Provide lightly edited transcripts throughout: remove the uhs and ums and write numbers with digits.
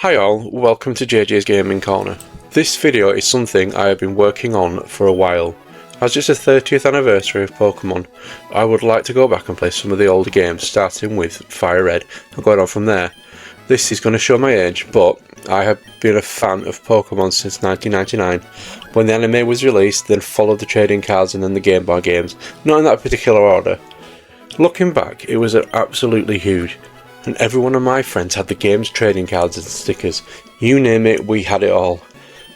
Hi all, welcome to JJ's Gaming Corner. This video is something I have been working on for a while. As it's the 30th anniversary of Pokemon, I would like to go back and play some of the older games, starting with FireRed and going on from there. This is going to show my age, but I have been a fan of Pokemon since 1999, when the anime was released, then followed the trading cards and then the Game Boy games, not in that particular order. Looking back, it was absolutely huge. And every one of my friends had the game's trading cards and stickers. You name it, we had it all.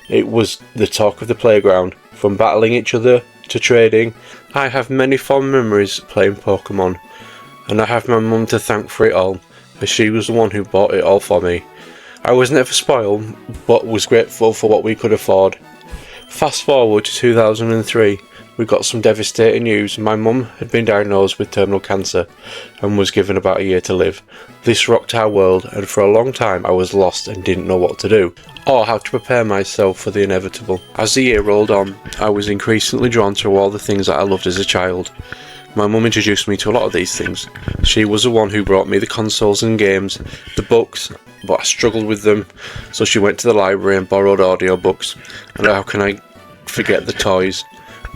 It was the talk of the playground, from battling each other to trading. I have many fond memories playing Pokemon, and I have my mum to thank for it all, as she was the one who bought it all for me. I was never spoiled, but was grateful for what we could afford. Fast forward to 2003. We got some devastating news. My mum had been diagnosed with terminal cancer and was given about a year to live. This rocked our world, and for a long time I was lost and didn't know what to do, or how to prepare myself for the inevitable. As the year rolled on, I was increasingly drawn to all the things that I loved as a child. My mum introduced me to a lot of these things. She was the one who brought me the consoles and games, the books, but I struggled with them, so she went to the library and borrowed audiobooks. And how can I forget the toys?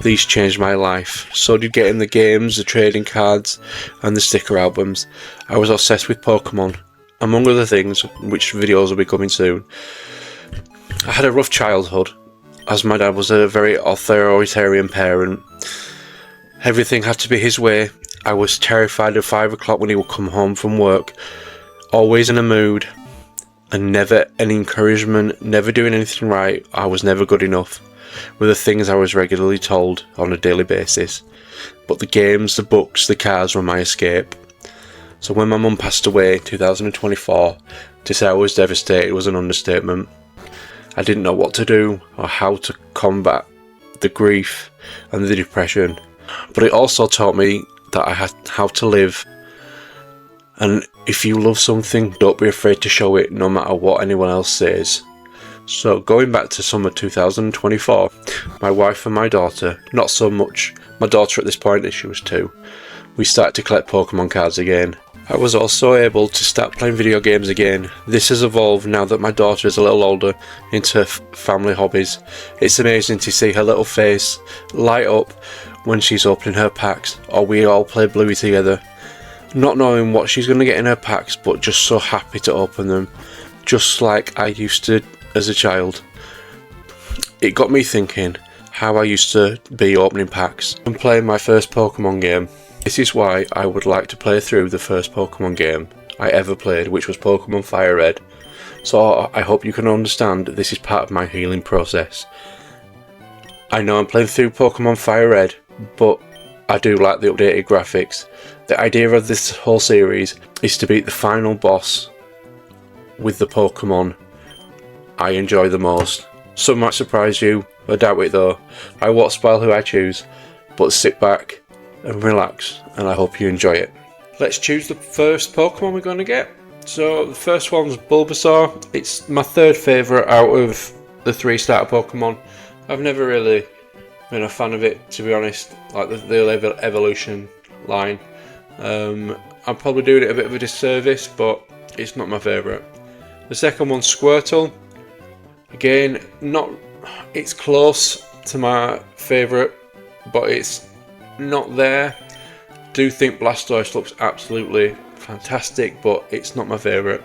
These changed my life. So did getting the games, the trading cards, and the sticker albums. I was obsessed with Pokemon, among other things, which videos will be coming soon. I had a rough childhood, as my dad was a very authoritarian parent. Everything had to be his way. I was terrified of 5 o'clock when he would come home from work, always in a mood, and never any encouragement, never doing anything right. I was never good enough, were the things I was regularly told on a daily basis. But the games, the books, the cards were my escape. So when my mum passed away in 2024, to say I was devastated was an understatement. I didn't know what to do or how to combat the grief and the depression. But it also taught me that I had how to live. And if you love something, don't be afraid to show it, no matter what anyone else says. So going back to summer 2024, my wife and my daughter, not so much my daughter at this point as she was 2, we started to collect Pokemon cards again. I was also able to start playing video games again. This has evolved now that my daughter is a little older into family hobbies. It's amazing to see her little face light up when she's opening her packs, or we all play Bluey together, not knowing what she's going to get in her packs, but just so happy to open them, just like I used to as a child. It got me thinking how I used to be opening packs and playing my first Pokemon game. This is why I would like to play through the first Pokemon game I ever played, which was Pokemon FireRed. So I hope you can understand this is part of my healing process. I know I'm playing through Pokemon FireRed, but I do like the updated graphics. The idea of this whole series is to beat the final boss with the Pokemon I enjoy the most. Some might surprise you, I doubt it though. I won't spoil who I choose, but sit back and relax, and I hope you enjoy it. Let's choose the first Pokemon we're going to get. So the first one's Bulbasaur. It's my third favourite out of the 3 starter Pokemon. I've never really been a fan of it, to be honest, like the evolution line. I'm probably doing it a bit of a disservice, but it's not my favourite. The second one's Squirtle. Again, it's close to my favourite, but it's not there. Do think Blastoise looks absolutely fantastic, but it's not my favourite.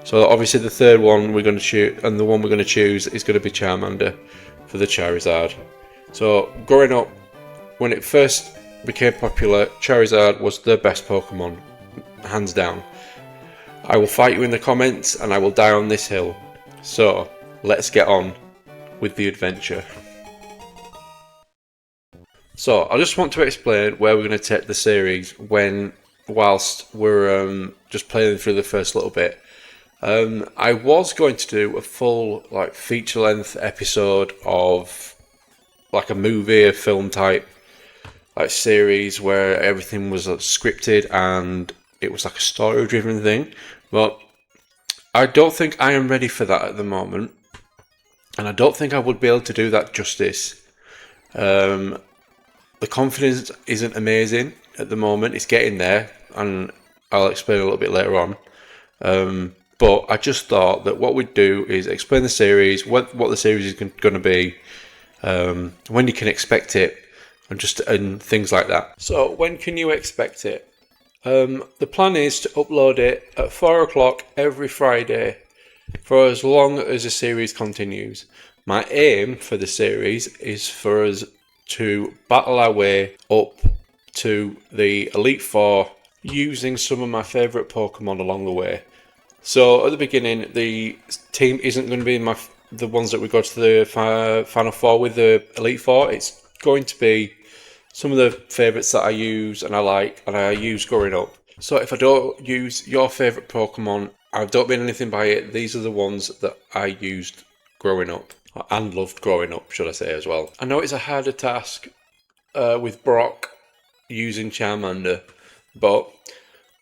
So obviously the third one we're going to choose, and the one we're going to choose is going to be Charmander for the Charizard. So growing up, when it first became popular, Charizard was the best Pokemon, hands down. I will fight you in the comments and I will die on this hill. So let's get on with the adventure. So I just want to explain where we're going to take the series whilst we're just playing through the first little bit. I was going to do a full feature length episode of like a movie, a film type series where everything was scripted and it was like a story driven thing, but I don't think I am ready for that at the moment, and I don't think I would be able to do that justice. The confidence isn't amazing at the moment. It's getting there, and I'll explain a little bit later on. But I just thought that what we'd do is explain the series, what the series is going to be, when you can expect it, and things like that. So when can you expect it? The plan is to upload it at 4 o'clock every Friday for as long as the series continues. My aim for the series is for us to battle our way up to the Elite Four using some of my favourite Pokemon along the way. So at the beginning, the team isn't going to be the ones that we go to the Final Four with, the Elite Four. It's going to be some of the favourites that I use and I like and I use growing up. So if I don't use your favourite Pokemon, I don't mean anything by it. These are the ones that I used growing up and loved growing up, should I say, as well. I know it's a harder task with Brock using Charmander, but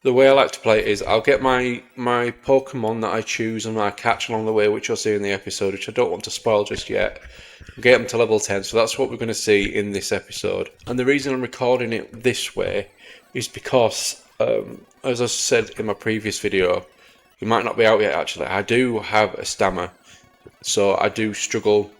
the way I like to play it is I'll get my Pokemon that I choose and I catch along the way, which you'll see in the episode, which I don't want to spoil just yet. I'll get them to level 10, so that's what we're going to see in this episode. And the reason I'm recording it this way is because, as I said in my previous video, it might not be out yet actually, I do have a stammer, so I do struggle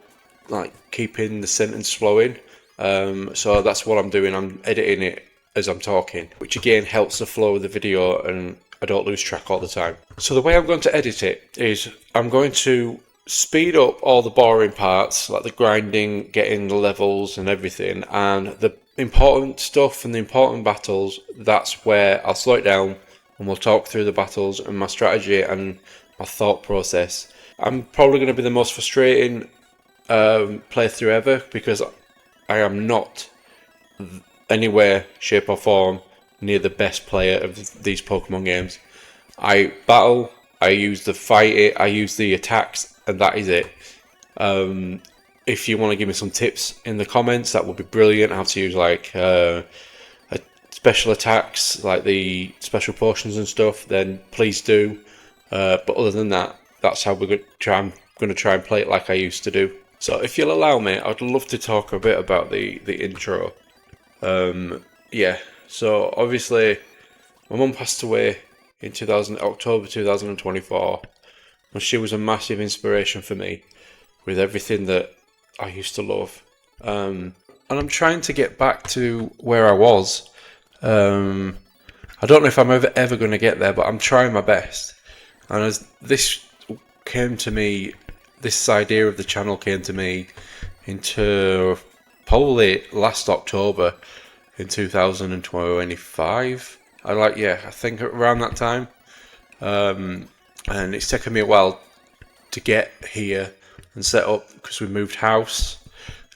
like keeping the sentence flowing. So that's what I'm doing, I'm editing it as I'm talking, which again helps the flow of the video and I don't lose track all the time. So the way I'm going to edit it is I'm going to speed up all the boring parts, like the grinding, getting the levels and everything, and the important stuff and the important battles, that's where I'll slow it down and we'll talk through the battles and my strategy and my thought process. I'm probably going to be the most frustrating playthrough ever because I am not anywhere, shape or form near the best player of these Pokemon games. I battle, I use the fight, I use the attacks, and that is it. If you want to give me some tips in the comments, that would be brilliant. How to use like special attacks, like the special potions and stuff, then please do. But other than that, that's how we're going to try and play it like I used to do. So if you'll allow me, I'd love to talk a bit about the intro. Yeah, so obviously my mum passed away in October 2024, and she was a massive inspiration for me with everything that I used to love. And I'm trying to get back to where I was. I don't know if I'm ever going to get there, but I'm trying my best. And as this came to me, this idea of the channel came to me into probably last October in 2025. I think around that time. And it's taken me a while to get here and set up because we moved house.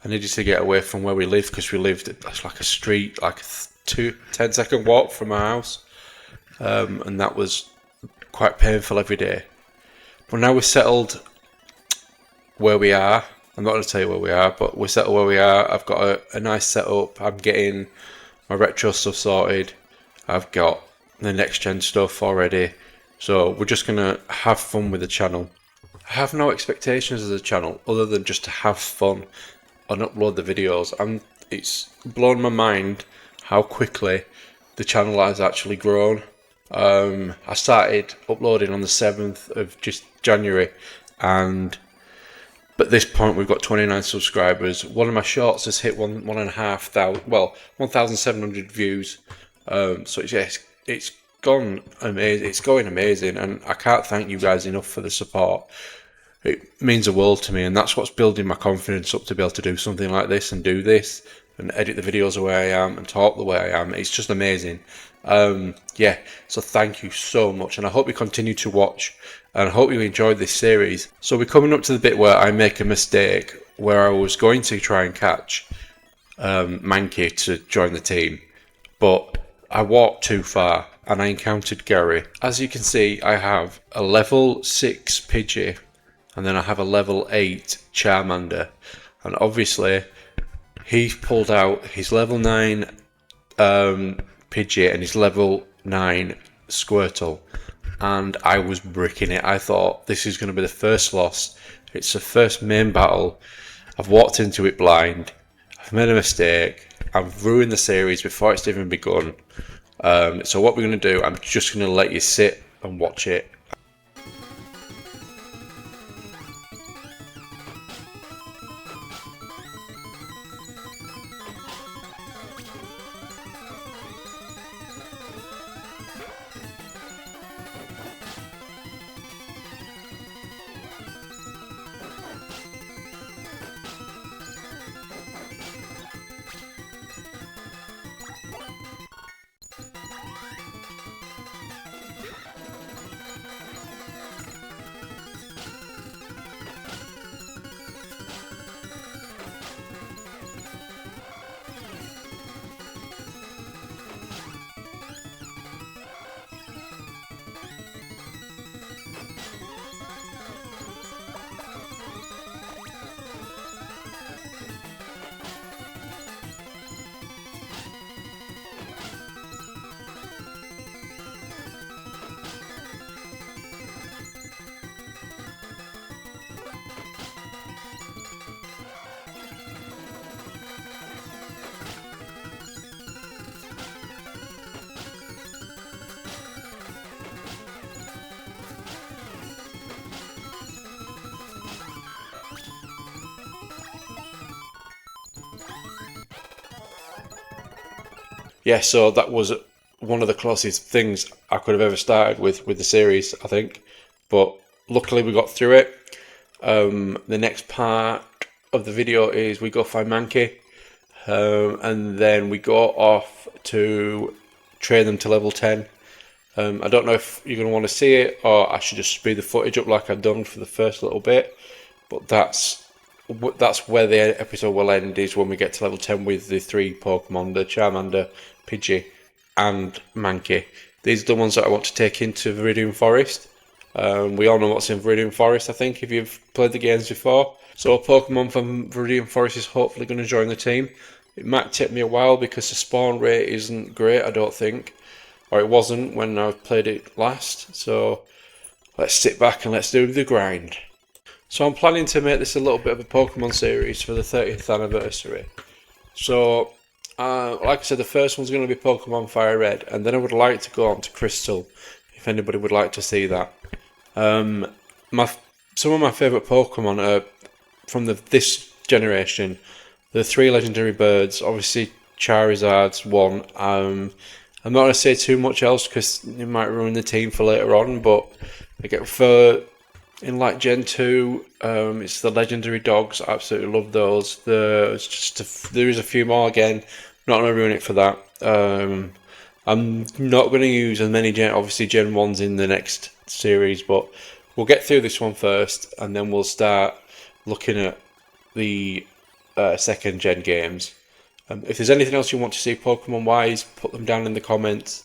I needed to get away from where we lived because we lived that's like a street, like a 10-second walk from our house, and that was quite painful every day. But now we're settled where we are. I'm not going to tell you where we are, but we're settled where we are. I've got a nice setup. I'm getting my retro stuff sorted. I've got the next gen stuff already. So we're just going to have fun with the channel. I have no expectations of the channel other than just to have fun and upload the videos. And it's blown my mind how quickly the channel has actually grown. I started uploading on the 7th of just January, and at this point we've got 29 subscribers. One of my shorts has hit 1,700 views. So it's gone amazing. It's going amazing, and I can't thank you guys enough for the support. It means the world to me, and that's what's building my confidence up to be able to do something like this and do this and edit the videos the way I am and talk the way I am. It's just amazing. Yeah, so thank you so much, and I hope you continue to watch, and I hope you enjoyed this series. So we're coming up to the bit where I make a mistake, where I was going to try and catch Mankey to join the team, but I walked too far and I encountered Gary. As you can see, I have a level 6 Pidgey, and then I have a level 8 Charmander, and obviously he's pulled out his level 9 Pidgey and his level 9 Squirtle, and I was bricking it. I thought this is going to be the first loss. It's the first main battle. I've walked into it blind. I've made a mistake. I've ruined the series before it's even begun. So what we're going to do, I'm just going to let you sit and watch it. yeah, so that was one of the closest things I could have ever started with the series, I think. But luckily we got through it. The next part of the video is we go find Mankey, and then we go off to train them to level 10. I don't know if you're going to want to see it, or I should just speed the footage up like I've done for the first little bit. But that's where the episode will end, is when we get to level 10 with the 3 Pokemon, the Charmander, Pidgey and Mankey. These are the ones that I want to take into Viridian Forest. We all know what's in Viridian Forest, I think, if you've played the games before. So a Pokemon from Viridian Forest is hopefully going to join the team. It might take me a while because the spawn rate isn't great, I don't think. Or it wasn't when I played it last. So let's sit back and let's do the grind. So I'm planning to make this a little bit of a Pokemon series for the 30th anniversary. So, like I said, the first one's going to be Pokemon FireRed, and then I would like to go on to Crystal, if anybody would like to see that. Some of my favourite Pokemon are from this generation. The 3 legendary birds, obviously Charizard's one. I'm not going to say too much else because it might ruin the team for later on, but I get in like Gen 2, it's the legendary dogs. I absolutely love those. There is a few more again. Not going to ruin it for that. I'm not going to use as many Gen 1s in the next series, but we'll get through this one first, and then we'll start looking at the second Gen games. If there's anything else you want to see Pokemon wise, put them down in the comments.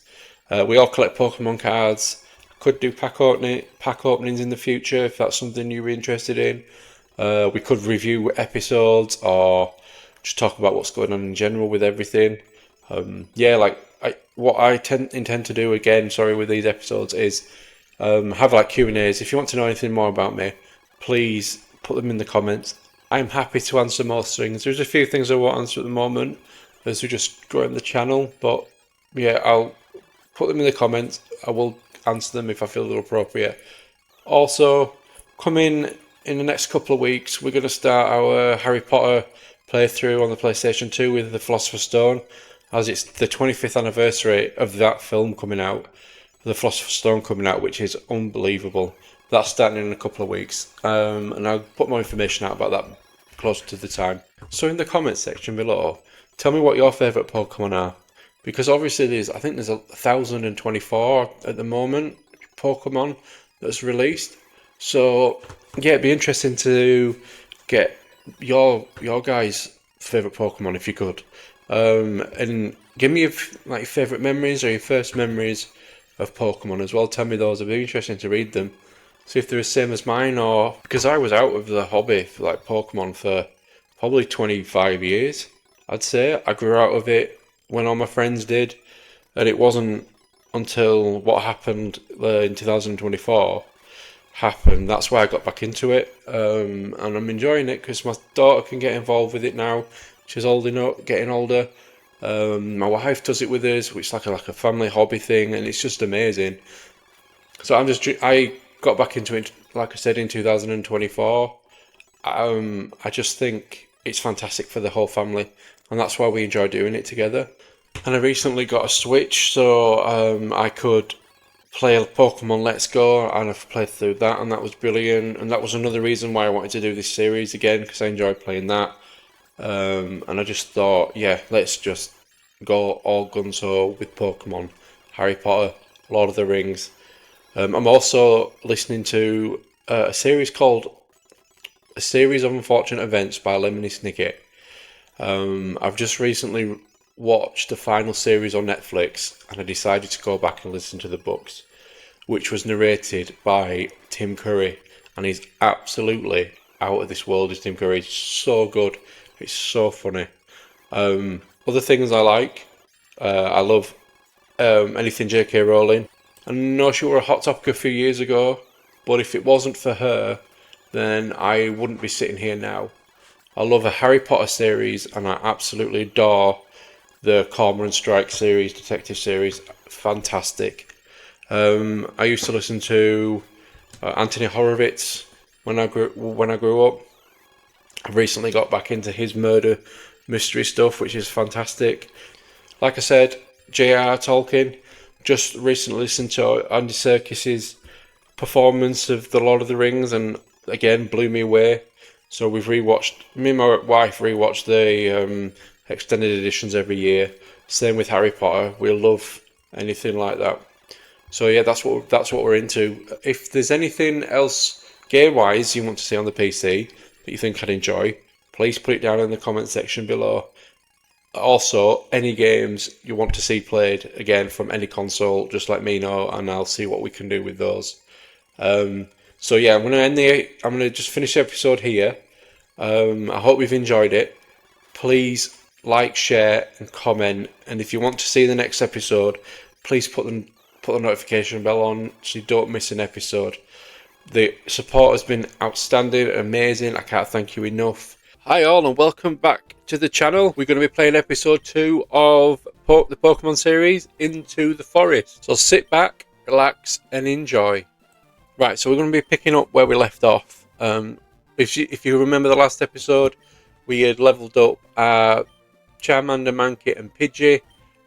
We all collect Pokemon cards. Could do pack openings in the future if that's something you're interested in. We could review episodes or just talk about what's going on in general with everything. What I intend to do again, with these episodes is have like Q&As. If you want to know anything more about me, please put them in the comments. I'm happy to answer most things. There's a few things I won't answer at the moment as we're just growing the channel, but yeah, I'll put them in the comments. I will answer them if I feel they're appropriate. Also, coming in the next couple of weeks, we're going to start our Harry Potter playthrough on the PlayStation 2 with the Philosopher's Stone, as it's the 25th anniversary of that film coming out, the Philosopher's Stone coming out, which is unbelievable. That's starting in a couple of weeks, and I'll put more information out about that closer to the time. So in the comments section below, tell me what your favourite Pokemon are. Because obviously there's 1,024 at the moment Pokemon that's released. So yeah, it'd be interesting to get your guys' favourite Pokemon if you could. And give me your favourite memories or your first memories of Pokemon as well. Tell me those. It'd be interesting to read them. See if they're the same as mine, or because I was out of the hobby for Pokemon for probably 25 years. I'd say I grew out of it when all my friends did, and it wasn't until what happened in 2024 happened. That's why I got back into it, and I'm enjoying it because my daughter can get involved with it now. She's getting older. My wife does it with us, which is like a family hobby thing, and it's just amazing. So I got back into it, like I said, in 2024. I just think it's fantastic for the whole family, and that's why we enjoy doing it together. And I recently got a Switch, so I could play Pokemon Let's Go, and I've played through that, and that was brilliant. And that was another reason why I wanted to do this series again, because I enjoy playing that. And I just thought, yeah, let's just go all guns ho with Pokemon, Harry Potter, Lord of the Rings. I'm also listening to a series called A Series of Unfortunate Events by Lemony Snicket. I've just recently watched the final series on Netflix, and I decided to go back and listen to the books, which was narrated by Tim Curry, and he's absolutely out of this world. Is Tim Curry? It's so good. It's so funny. Other things I like, I love anything J.K. Rowling. I know she were a hot topic a few years ago, but if it wasn't for her, then I wouldn't be sitting here now. I love a Harry Potter series, and I absolutely adore the Cormoran Strike series, detective series. Fantastic. I used to listen to Anthony Horowitz when I grew up. I've recently got back into his murder mystery stuff, which is fantastic. Like I said, J.R. Tolkien. Just recently listened to Andy Serkis's performance of The Lord of the Rings, and again blew me away. So me and my wife rewatch the extended editions every year. Same with Harry Potter. We love anything like that. So yeah, that's what we're into. If there's anything else game-wise you want to see on the PC that you think I'd enjoy, please put it down in the comment section below. Also, any games you want to see played, again, from any console, just let me know, and I'll see what we can do with those. So yeah, I'm gonna just finish the episode here. I hope you've enjoyed it. Please like, share, and comment. And if you want to see the next episode, please put the notification bell on so you don't miss an episode. The support has been outstanding, amazing. I can't thank you enough. Hi all, and welcome back to the channel. We're going to be playing episode 2 of the Pokemon series, Into the Forest. So sit back, relax, and enjoy. Right, so we're going to be picking up where we left off. If you remember the last episode, we had leveled up Charmander, Mankit, and Pidgey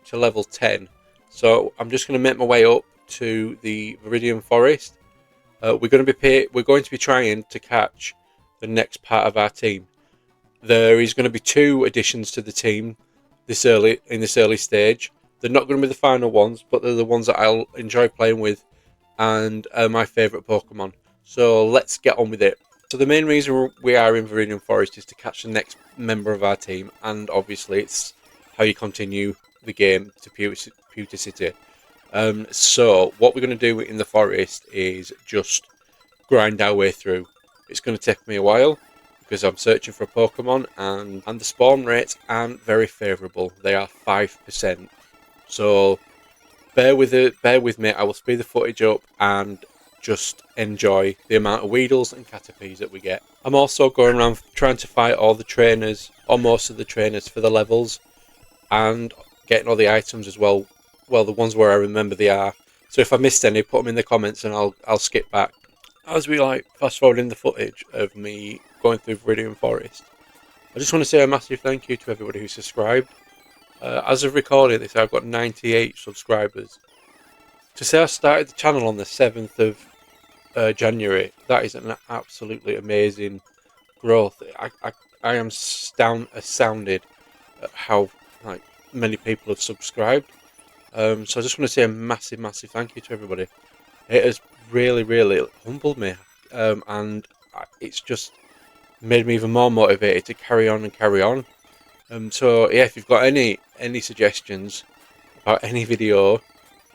to level 10. So I'm just going to make my way up to the Viridian Forest. We're going to be trying to catch the next part of our team. There is going to be 2 additions to the team in this early stage. They're not going to be the final ones, but they're the ones that I'll enjoy playing with and are my favourite Pokemon. So let's get on with it. So the main reason we are in Viridian Forest is to catch the next member of our team, and obviously it's how you continue the game to Pewter City. So what we're going to do in the forest is just grind our way through. It's going to take me a while because I'm searching for a Pokemon, and the spawn rates aren't very favourable. They are 5%. So bear with me. I will speed the footage up and just enjoy the amount of Weedles and Caterpies that we get. I'm also going around trying to fight all the trainers, or most of the trainers, for the levels, and getting all the items as well. Well, the ones where I remember they are. So if I missed any, put them in the comments and I'll skip back. As we fast forwarding the footage of me going through Viridian Forest, I just want to say a massive thank you to everybody who subscribed. As of recording this, I've got 98 subscribers. To say I started the channel on the 7th of January, that is an absolutely amazing growth. I am astounded at how many people have subscribed. So I just want to say a massive thank you to everybody. It has really humbled me, and it's just made me even more motivated to carry on. So yeah, if you've got any suggestions about any video,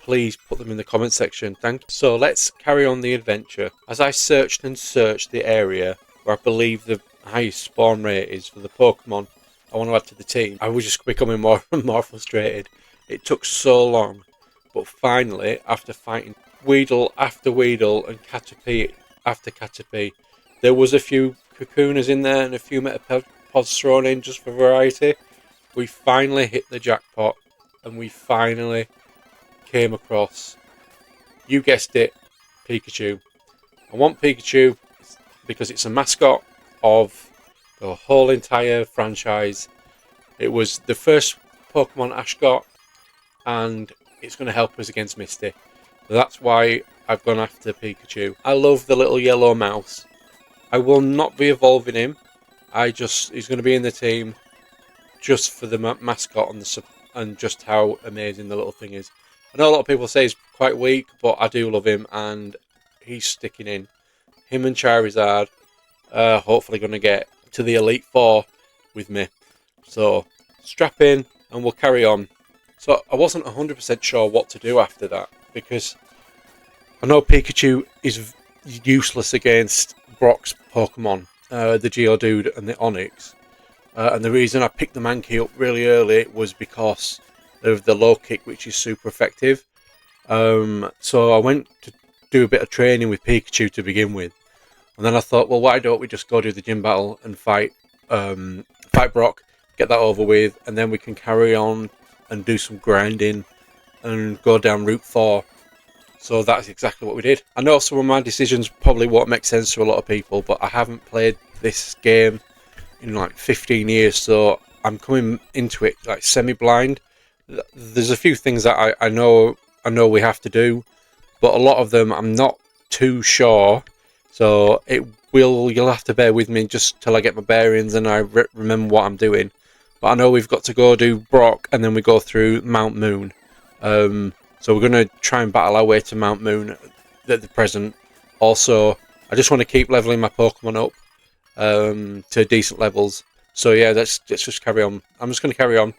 please put them in the comment section. Thank you. So let's carry on the adventure. As I searched the area where I believe the highest spawn rate is for the Pokemon I want to add to the team, I was just becoming more and more frustrated. It took so long, but finally, after fighting Weedle after Weedle and Caterpie after Caterpie, there was a few Cocooners in there and a few Metapods thrown in just for variety. We finally hit the jackpot, and we finally came across, you guessed it, Pikachu. I want Pikachu because it's a mascot of the whole entire franchise. It was the first Pokemon Ash got, and it's going to help us against Misty. That's why I've gone after Pikachu. I love the little yellow mouse. I will not be evolving him. He's going to be in the team just for the mascot and just how amazing the little thing is. I know a lot of people say he's quite weak, but I do love him, and he's sticking in. Him and Charizard are hopefully going to get to the Elite Four with me. So strap in and we'll carry on. So I wasn't 100% sure what to do after that, because I know Pikachu is useless against Brock's Pokemon, the Geodude and the Onix. And the reason I picked the Mankey up really early was because of the low kick, which is super effective. So I went to do a bit of training with Pikachu to begin with. And then I thought, well, why don't we just go do the gym battle and fight Brock, get that over with, and then we can carry on and do some grinding and go down Route 4. So that's exactly what we did. I know some of my decisions probably won't make sense to a lot of people, but I haven't played this game in like 15 years, so I'm coming into it like semi-blind. There's a few things that I know we have to do, but a lot of them I'm not too sure. So you'll have to bear with me just till I get my bearings and I remember what I'm doing. But I know we've got to go do Brock and then we go through Mount Moon. So we're going to try and battle our way to Mount Moon at the present. Also, I just want to keep leveling my Pokemon up to decent levels. So yeah, let's just carry on. I'm just going to carry on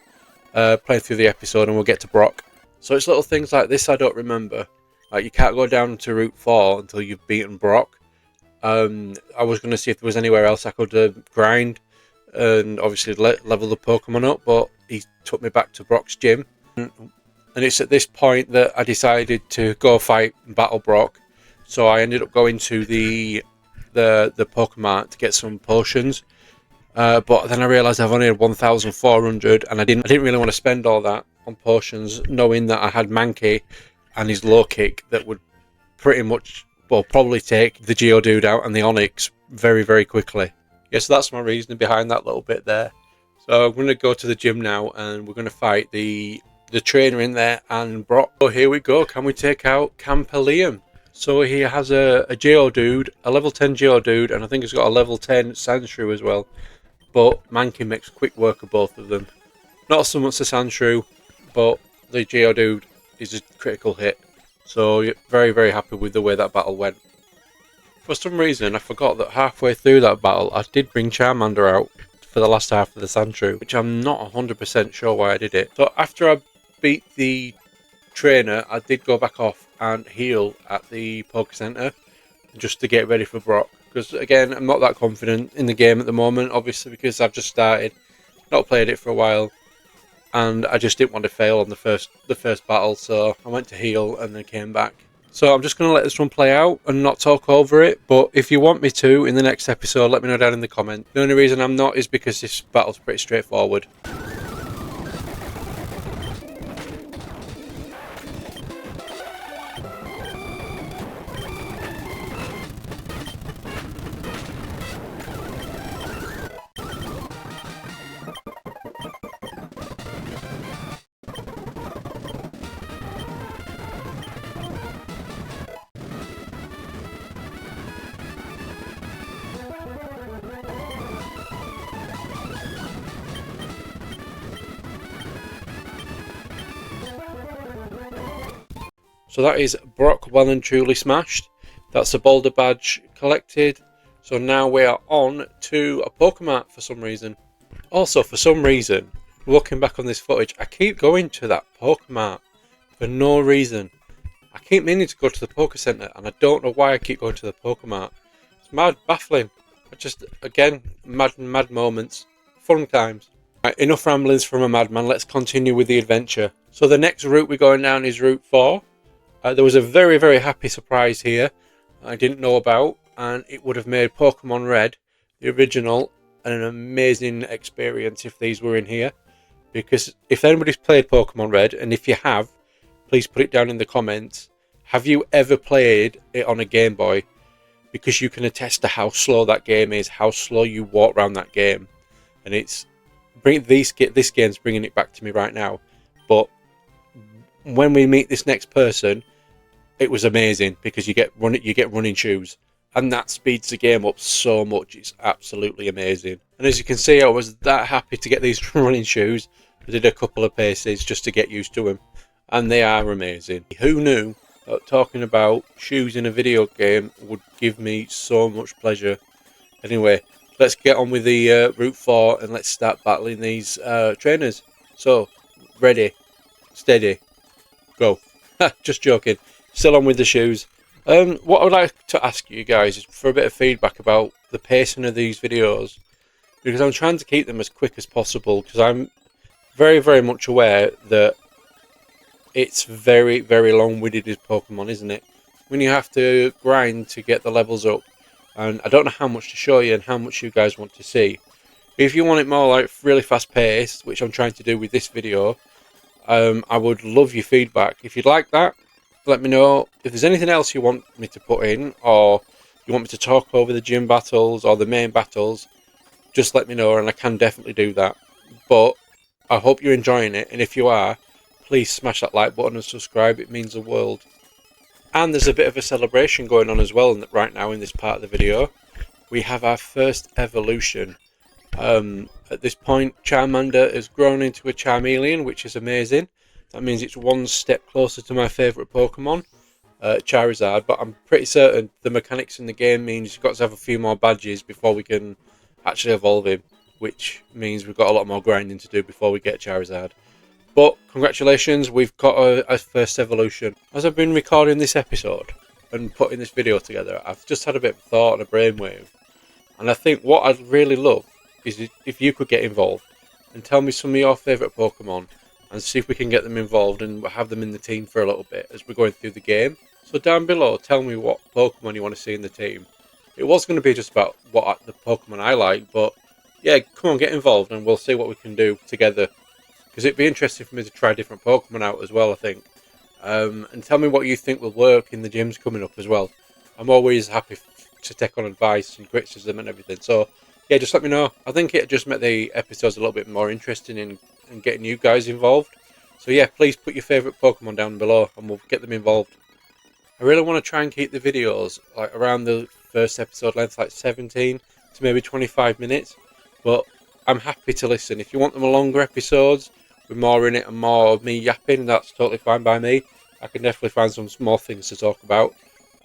playing through the episode and we'll get to Brock. So it's little things like this I don't remember. Like you can't go down to Route 4 until you've beaten Brock. I was going to see if there was anywhere else I could grind and obviously level the Pokemon up, but he took me back to Brock's gym. And it's at this point that I decided to go fight and battle Brock. So I ended up going to the Pokemart to get some potions. But then I realised I've only had 1,400 and I didn't really want to spend all that on potions, knowing that I had Mankey and his low kick that would pretty much, well, probably take the Geodude out and the Onix very, very quickly. Yeah, so that's my reasoning behind that little bit there. So I'm going to go to the gym now and we're going to fight the trainer in there and Brock. So here we go. Can we take out Charmeleon? So he has a Geodude, a level 10 Geodude, and I think he's got a level 10 Sandshrew as well. But Mankey makes quick work of both of them. Not so much the Sandshrew, but the Geodude is a critical hit. So very, very happy with the way that battle went. For some reason, I forgot that halfway through that battle, I did bring Charmander out for the last half of the Sandshrew, which I'm not 100% sure why I did it. So after I beat the trainer, I did go back off and heal at the Poke Center just to get ready for Brock. Because again, I'm not that confident in the game at the moment, obviously because I've just started, not played it for a while, and I just didn't want to fail on the first battle, so I went to heal and then came back. So I'm just going to let this one play out and not talk over it, but if you want me to in the next episode, let me know down in the comment. The only reason I'm not is because this battle's pretty straightforward. So that is Brock well and truly smashed. That's the Boulder badge collected. So now we are on to a Pokemart for some reason. Also, for some reason, looking back on this footage, I keep going to that Pokemart for no reason. I keep meaning to go to the Poke Center and I don't know why I keep going to the Pokemart. It's mad, baffling. I just, again, mad moments. Fun times. Right, enough ramblings from a madman, let's continue with the adventure. So the next route we're going down is Route 4. There was a very, very happy surprise here I didn't know about, and it would have made Pokemon Red, the original, an amazing experience if these were in here. Because if anybody's played Pokemon Red, and if you have, please put it down in the comments. Have you ever played it on a Game Boy? Because you can attest to how slow that game is, how slow you walk around that game. And this game's bringing it back to me right now. But when we meet this next person, it was amazing because you get running shoes, and that speeds the game up so much. It's absolutely amazing. And as you can see, I was that happy to get these running shoes. I did a couple of paces just to get used to them, and they are amazing. Who knew that talking about shoes in a video game would give me so much pleasure? Anyway, let's get on with the Route 4 and let's start battling these trainers. So, ready, steady, go. Just joking. Still on with the shoes. What I would like to ask you guys is for a bit of feedback about the pacing of these videos, because I'm trying to keep them as quick as possible, because I'm very, very much aware that it's very, very long-winded as Pokemon, isn't it? When you have to grind to get the levels up, and I don't know how much to show you and how much you guys want to see. If you want it more like really fast-paced, which I'm trying to do with this video, I would love your feedback. If you'd like that, let me know. If there's anything else you want me to put in, or you want me to talk over the gym battles or the main battles, just let me know and I can definitely do that. But I hope you're enjoying it, and if you are, please smash that like button and subscribe, it means the world. And there's a bit of a celebration going on as well right now in this part of the video. We have our first evolution. At this point, Charmander has grown into a Charmeleon, which is amazing. That means it's one step closer to my favourite Pokemon, Charizard, but I'm pretty certain the mechanics in the game means you've got to have a few more badges before we can actually evolve him, which means we've got a lot more grinding to do before we get Charizard. But congratulations, we've got a first evolution. As I've been recording this episode and putting this video together, I've just had a bit of thought and a brainwave. And I think what I'd really love is if you could get involved and tell me some of your favourite Pokemon and see if we can get them involved and have them in the team for a little bit as we're going through the game. So down below, tell me what Pokemon you want to see in the team. It was going to be just about the Pokemon I like, but yeah, come on, get involved and we'll see what we can do together. Because it'd be interesting for me to try different Pokemon out as well, I think. And tell me what you think will work in the gyms coming up as well. I'm always happy to take on advice and criticism and everything. So yeah, just let me know. I think it just made the episodes a little bit more interesting in getting you guys involved. So yeah, please put your favourite Pokemon down below and we'll get them involved. I really want to try and keep the videos like around the first episode length, like 17 to maybe 25 minutes. But I'm happy to listen. If you want them longer episodes with more in it and more of me yapping, that's totally fine by me. I can definitely find some small things to talk about.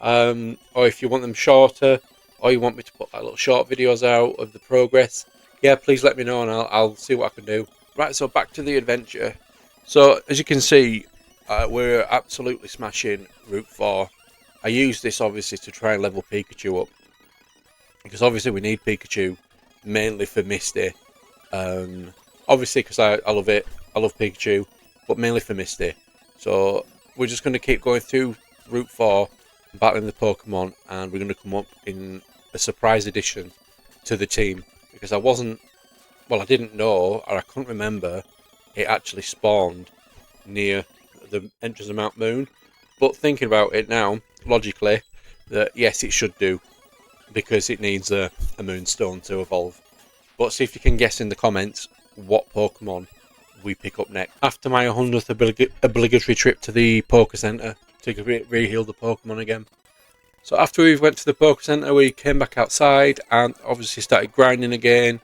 Or if you want them shorter, or you want me to put like little short videos out of the progress, yeah, please let me know and I'll see what I can do. Right, so back to the adventure. So as you can see, we're absolutely smashing Route 4. I use this obviously to try and level Pikachu up, because obviously we need Pikachu mainly for Misty. Obviously because I love it, I love Pikachu, but mainly for Misty. So we're just going to keep going through Route 4, battling the Pokemon, and we're going to come up in a surprise addition to the team, because I didn't know, or I couldn't remember it actually spawned near the entrance of Mount Moon. But thinking about it now, logically, that yes, it should do, because it needs a Moonstone to evolve. But see if you can guess in the comments what Pokemon we pick up next. After my 100th obligatory trip to the Poké Center to re-heal the Pokemon again. So after we went to the Poké Center, we came back outside and obviously started grinding again.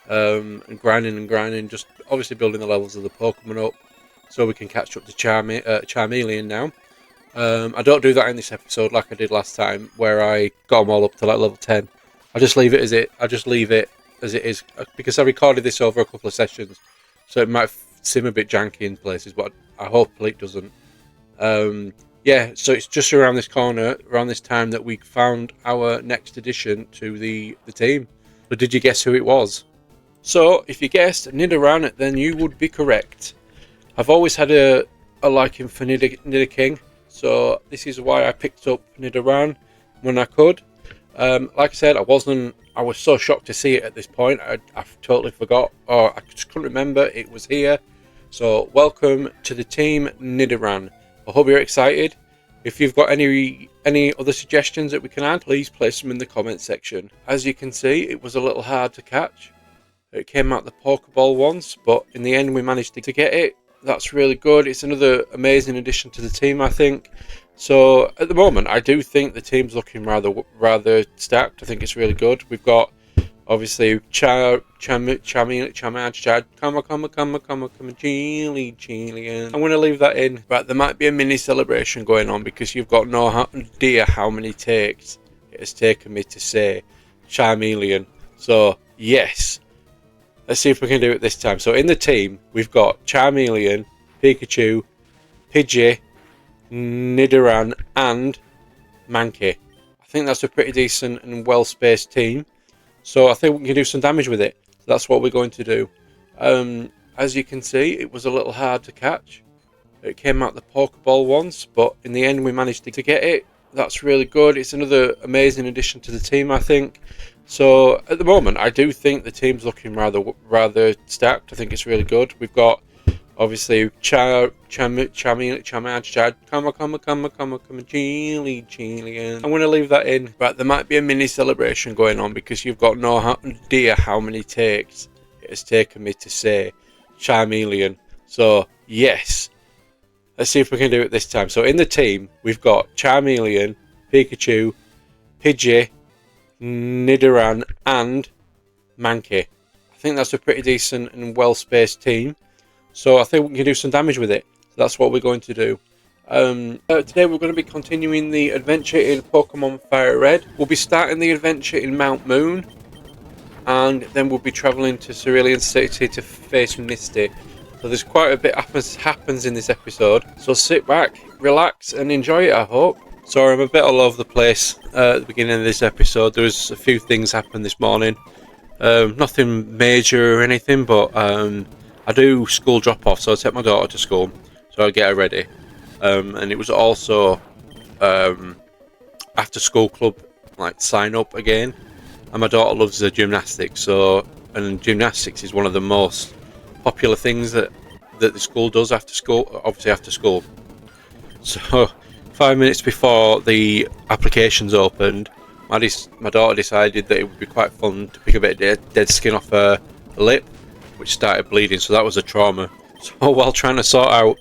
And grinding, just obviously building the levels of the Pokemon up so we can catch up to Charmeleon now. I don't do that in this episode like I did last time, where I got them all up to like level 10. I just leave it as it is, because I recorded this over a couple of sessions, so it might seem a bit janky in places, but I hope it doesn't. Yeah, so it's just around this corner, around this time, that we found our next addition to the team. So did you guess who it was? So if you guessed Nidoran, then you would be correct. I've always had a liking for Nidoking, so this is why I picked up Nidoran when I could. Like I said, I was so shocked to see it at this point. I totally forgot, or I just couldn't remember it was here. So welcome to the team, Nidoran. I hope you're excited. If you've got any other suggestions that we can add, please place them in the comment section. As you can see, it was a little hard to catch. It came out the Pokeball once, but in the end we managed to get it. That's really good. It's another amazing addition to the team, I think. So at the moment, I do think the team's looking rather stacked. I think it's really good. We've got obviously Charmeleon. I'm going to leave that in. But there might be a mini celebration going on, because you've got no idea how many takes it has taken me to say Charmeleon. So yes, let's see if we can do it this time. So in the team, we've got Charmeleon, Pikachu, Pidgey, Nidoran, and Mankey. I think that's a pretty decent and well-spaced team. So I think we can do some damage with it. So that's what we're going to do. As you can see, it was a little hard to catch. It came out the Pokeball once, but in the end we managed to get it. That's really good. It's another amazing addition to the team, I think. So at the moment, I do think the team's looking rather stacked. I think it's really good. We've got obviously Charmeleon. I'm going to leave that in. But there might be a mini celebration going on, because you've got no idea how many takes it has taken me to say Charmeleon. So yes, Let's see if we can do it this time. So in the team, we've got Charmeleon, Pikachu, Pidgey, Nidoran, and Mankey. I think that's a pretty decent and well-spaced team. So I think we can do some damage with it. So that's what we're going to do. Today we're going to be continuing the adventure in Pokemon FireRed. We'll be starting the adventure in Mount Moon. And then we'll be travelling to Cerulean City to face Misty. So there's quite a bit happens in this episode. So sit back, relax, and enjoy it, I hope. Sorry, I'm a bit all over the place at the beginning of this episode. There was a few things happened this morning. Nothing major or anything, but I do school drop-off, so I take my daughter to school. So I get her ready. And it was also after school club, like sign up again. And my daughter loves the gymnastics, and gymnastics is one of the most popular things that the school does after school, obviously after school. So 5 minutes before the applications opened, my daughter decided that it would be quite fun to pick a bit of dead skin off her lip, which started bleeding, so that was a trauma. So while trying to sort out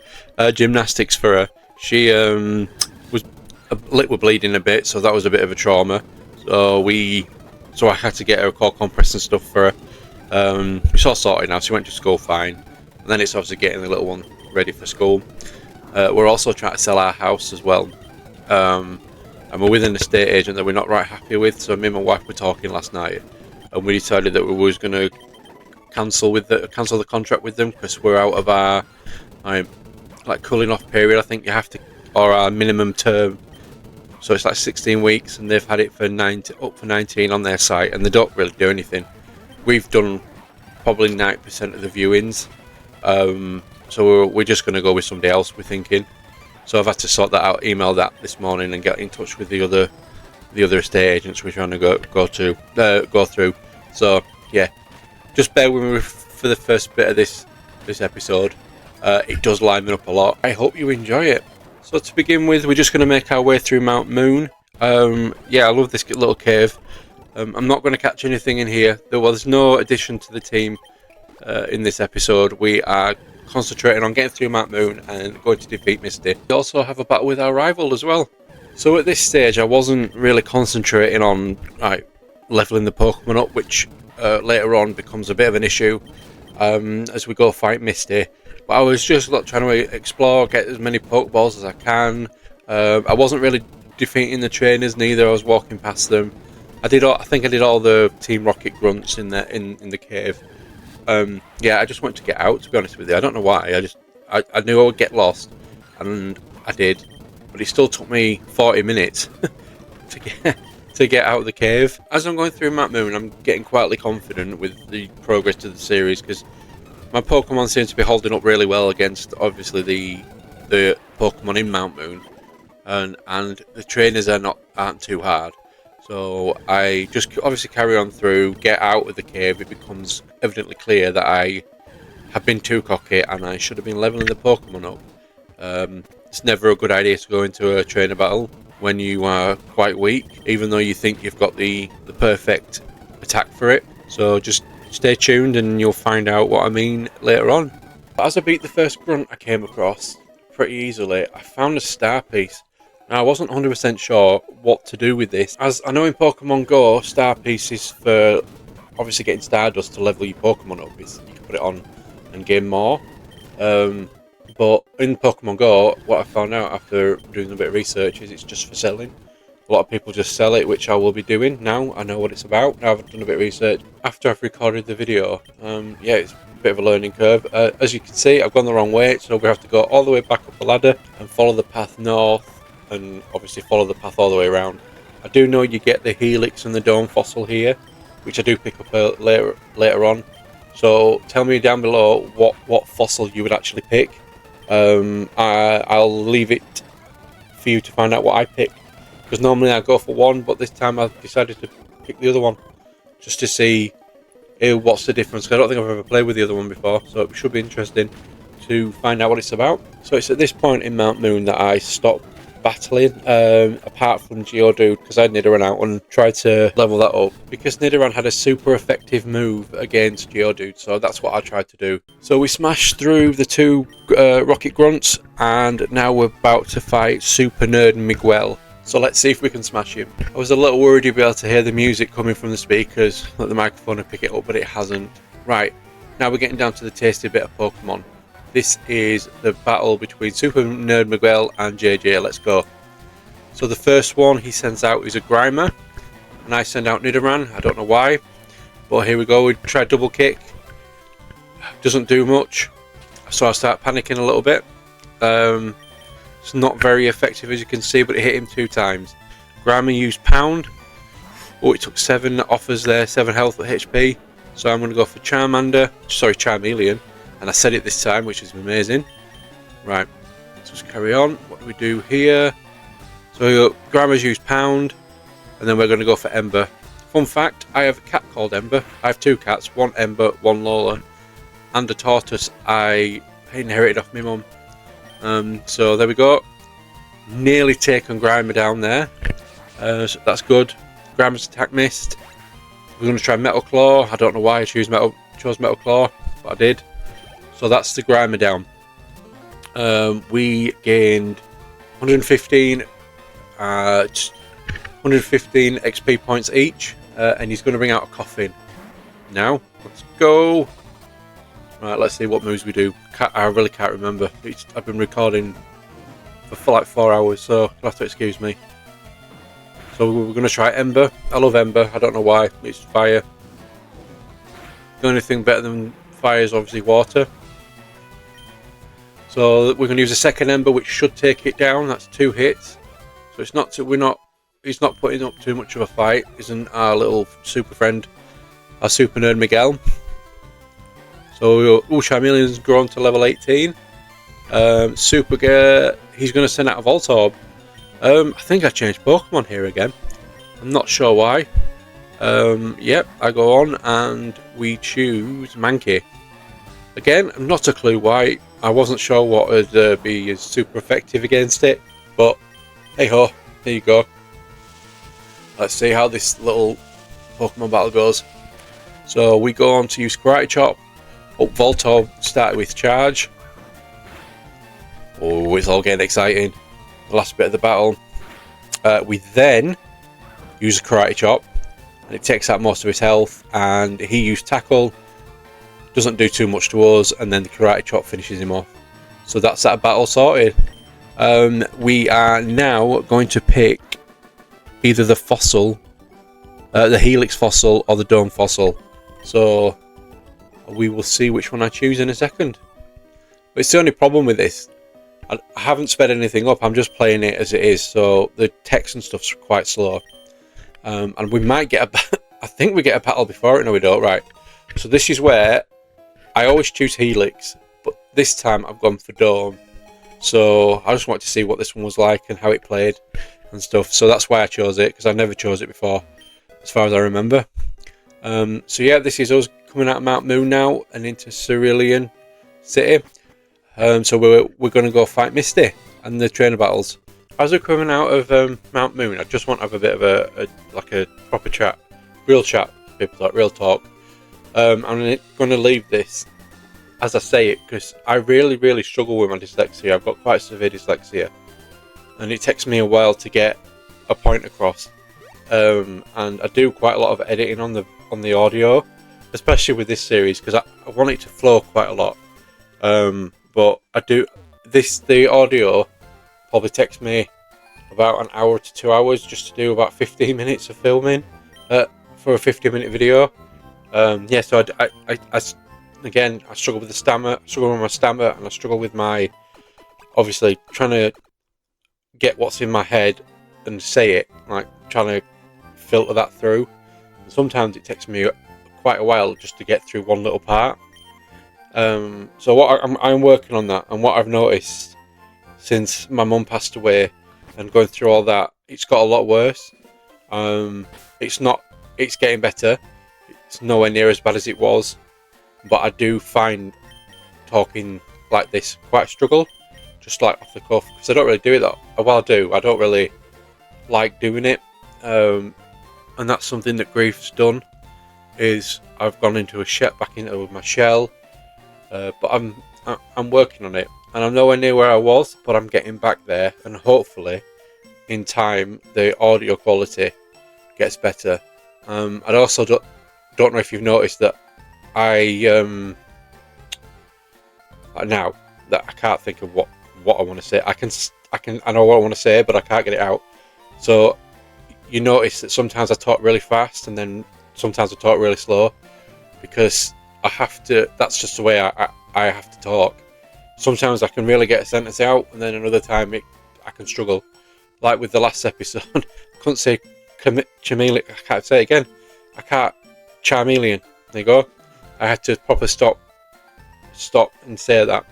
gymnastics for her, she her lip was bleeding a bit, so that was a bit of a trauma. So I had to get her a cold compress and stuff for her. It's all sorted now, so she went to school fine. And then it's obviously getting the little one ready for school. We're also trying to sell our house as well. And we're with an estate agent that we're not right happy with. So me and my wife were talking last night, and we decided that we was going to cancel the contract with them because we're out of our like cooling off period. I think you have to, or our minimum term. So it's like 16 weeks, and they've had it for up for 19 on their site, and they don't really do anything. We've done probably 90% of the viewings, so we're just going to go with somebody else, we're thinking. So I've had to sort that out, email that this morning, and get in touch with the other estate agents we're trying to go through. So yeah, just bear with me for the first bit of this episode. It does line me up a lot. I hope you enjoy it. So to begin with, we're just going to make our way through Mount Moon. Yeah, I love this little cave. I'm not going to catch anything in here. There's no addition to the team in this episode. We are concentrating on getting through Mount Moon and going to defeat Misty. We also have a battle with our rival as well. So at this stage, I wasn't really concentrating on leveling the Pokemon up, which later on becomes a bit of an issue as we go fight Misty. But I was just trying to explore, get as many Pokeballs as I can. I wasn't really defeating the trainers neither. I was walking past them. I think I did all the Team Rocket grunts in the cave. Yeah, I just wanted to get out, to be honest with you. I don't know why. I knew I would get lost, and I did. But it still took me 40 minutes to get out of the cave. As I'm going through Mount Moon, I'm getting quietly confident with the progress to the series, because my Pokemon seem to be holding up really well against, obviously, the Pokemon in Mount Moon, and the trainers aren't too hard. So I just obviously carry on through, get out of the cave. It becomes evidently clear that I have been too cocky and I should have been leveling the Pokemon up. It's never a good idea to go into a trainer battle when you are quite weak, even though you think you've got the perfect attack for it. So just stay tuned and you'll find out what I mean later on. But as I beat the first grunt I came across pretty easily, I found a star piece. Now I wasn't 100% sure what to do with this, as I know in Pokemon Go, star pieces for obviously getting Stardust to level your Pokemon up, is you can put it on and gain more. But in Pokemon Go, what I found out after doing a bit of research is it's just for selling. A lot of people just sell it, which I will be doing now. I know what it's about. Now I've done a bit of research. After I've recorded the video, yeah, it's a bit of a learning curve. As you can see, I've gone the wrong way, so we have to go all the way back up the ladder and follow the path north, and obviously follow the path all the way around. I do know you get the Helix and the Dome Fossil here, which I do pick up later on. So tell me down below what fossil you would actually pick. I'll leave it for you to find out what I pick, because normally I go for one, but this time I've decided to pick the other one just to see what's the difference. I don't think I've ever played with the other one before, so it should be interesting to find out what it's about. So it's at this point in Mount Moon that I stop battling, apart from Geodude, because I had Nidoran out and tried to level that up, because Nidoran had a super effective move against Geodude, so that's what I tried to do. So we smashed through the two Rocket Grunts, and now we're about to fight Super Nerd Miguel. So let's see if we can smash him. I was a little worried you'd be able to hear the music coming from the speakers, let the microphone and pick it up, but it hasn't. Right, now we're getting down to the tasty bit of Pokemon. This is the battle between Super Nerd Miguel and JJ. Let's go. So the first one he sends out is a Grimer, and I send out Nidoran. I don't know why, but here we go. We try double kick. Doesn't do much, so I start panicking a little bit. It's not very effective, as you can see, but it hit him 2 times. Grimer used Pound. Oh, it took 7 offers there, 7 health HP. So I'm going to go for Charmeleon. And I said it this time, which is amazing. Right, let's just carry on. What do we do here? So Grimer's used Pound, and then we're going to go for Ember. Fun fact, I have a cat called Ember. I have 2 cats, one Ember, one Lola, and a tortoise I inherited off my mum. So there we go. Nearly taken Grimer down there. So that's good. Grimer's attack missed. We're going to try Metal Claw. I don't know why I chose Metal Claw, but I did. So that's the Grimer down. We gained 115 XP points each, and he's going to bring out a coffin. Now, let's go. Right, let's see what moves we do. I really can't remember. I've been recording for like 4 hours, so you'll have to excuse me. So we're going to try Ember. I love Ember. I don't know why. It's fire. The only thing better than fire is obviously water. So we're going to use a second Ember, which should take it down. That's 2 hits. So it's not. He's not putting up too much of a fight. Isn't our little super friend, our Super Nerd Miguel? So Charmeleon's grown to level 18. Super Gear. He's going to send out a Voltorb. I think I changed Pokemon here again. I'm not sure why. Yep, I go on and we choose Mankey. Again, not a clue why. I wasn't sure what would be super effective against it, but hey ho, here you go. Let's see how this little Pokemon battle goes. So we go on to use Karate Chop. Oh, Voltorb started with Charge. Oh, it's all getting exciting. The last bit of the battle. We then use a Karate Chop, and it takes out most of his health, and he used Tackle. Doesn't do too much to us, and then the Karate Chop finishes him off. So that's that battle sorted. We are now going to pick either the fossil, the Helix fossil, or the Dome fossil. So we will see which one I choose in a second. But it's the only problem with this. I haven't sped anything up. I'm just playing it as it is, so the text and stuff's quite slow. And we might get I think we get a battle before it. No, we don't. Right. So this is where I always choose Helix, but this time I've gone for Dome. So I just wanted to see what this one was like and how it played and stuff. So that's why I chose it, because I never chose it before, as far as I remember. So yeah, this is us coming out of Mount Moon now and into Cerulean City. So we're going to go fight Misty and the trainer battles. As we're coming out of Mount Moon, I just want to have a bit of a proper chat, real chat, people like real talk. I'm going to leave this as I say it, because I really struggle with my dyslexia. I've got quite severe dyslexia, and it takes me a while to get a point across. And I do quite a lot of editing on the audio, especially with this series, because I want it to flow quite a lot. But I do the audio probably takes me about an hour to 2 hours just to do about 15 minutes of filming for a 50-minute video. Yeah, so I again, I struggle with the stammer, I struggle with my stammer, and I struggle with my, obviously, trying to get what's in my head and say it, like trying to filter that through. And sometimes it takes me quite a while just to get through one little part. So what I'm working on that, and what I've noticed since my mum passed away and going through all that, it's got a lot worse. It's getting better. It's nowhere near as bad as it was, but I do find talking like this quite a struggle, just like off the cuff, because I don't really do it that well. I do. I don't really like doing it, and that's something that Grief's done. Is I've gone into a shell, back into my shell, but I'm working on it, and I'm nowhere near where I was, but I'm getting back there, and hopefully, in time, the audio quality gets better. I also don't know if you've noticed that now that I can't think of what I want to say. I know what I want to say, but I can't get it out. So you notice that sometimes I talk really fast, and then sometimes I talk really slow, because I have to. That's just the way I have to talk. Sometimes I can really get a sentence out, and then another time I can struggle. Like with the last episode, I couldn't say Charmeleon. I can't say it again. I can't. Charmeleon. There you go. I had to proper stop and say that.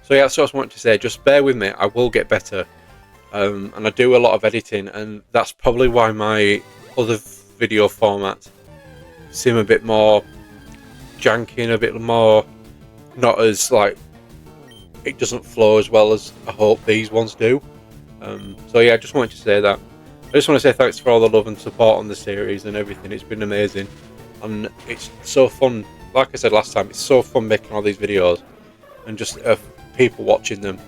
So yeah, that's what I wanted to say. Just bear with me. I will get better. And I do a lot of editing, and that's probably why my other video formats seem a bit more janky and a bit more not as like, it doesn't flow as well as I hope these ones do. So yeah, I just wanted to say that. I just want to say thanks for all the love and support on the series and everything. It's been amazing, and it's so fun. Like I said last time, it's so fun making all these videos and just people watching them.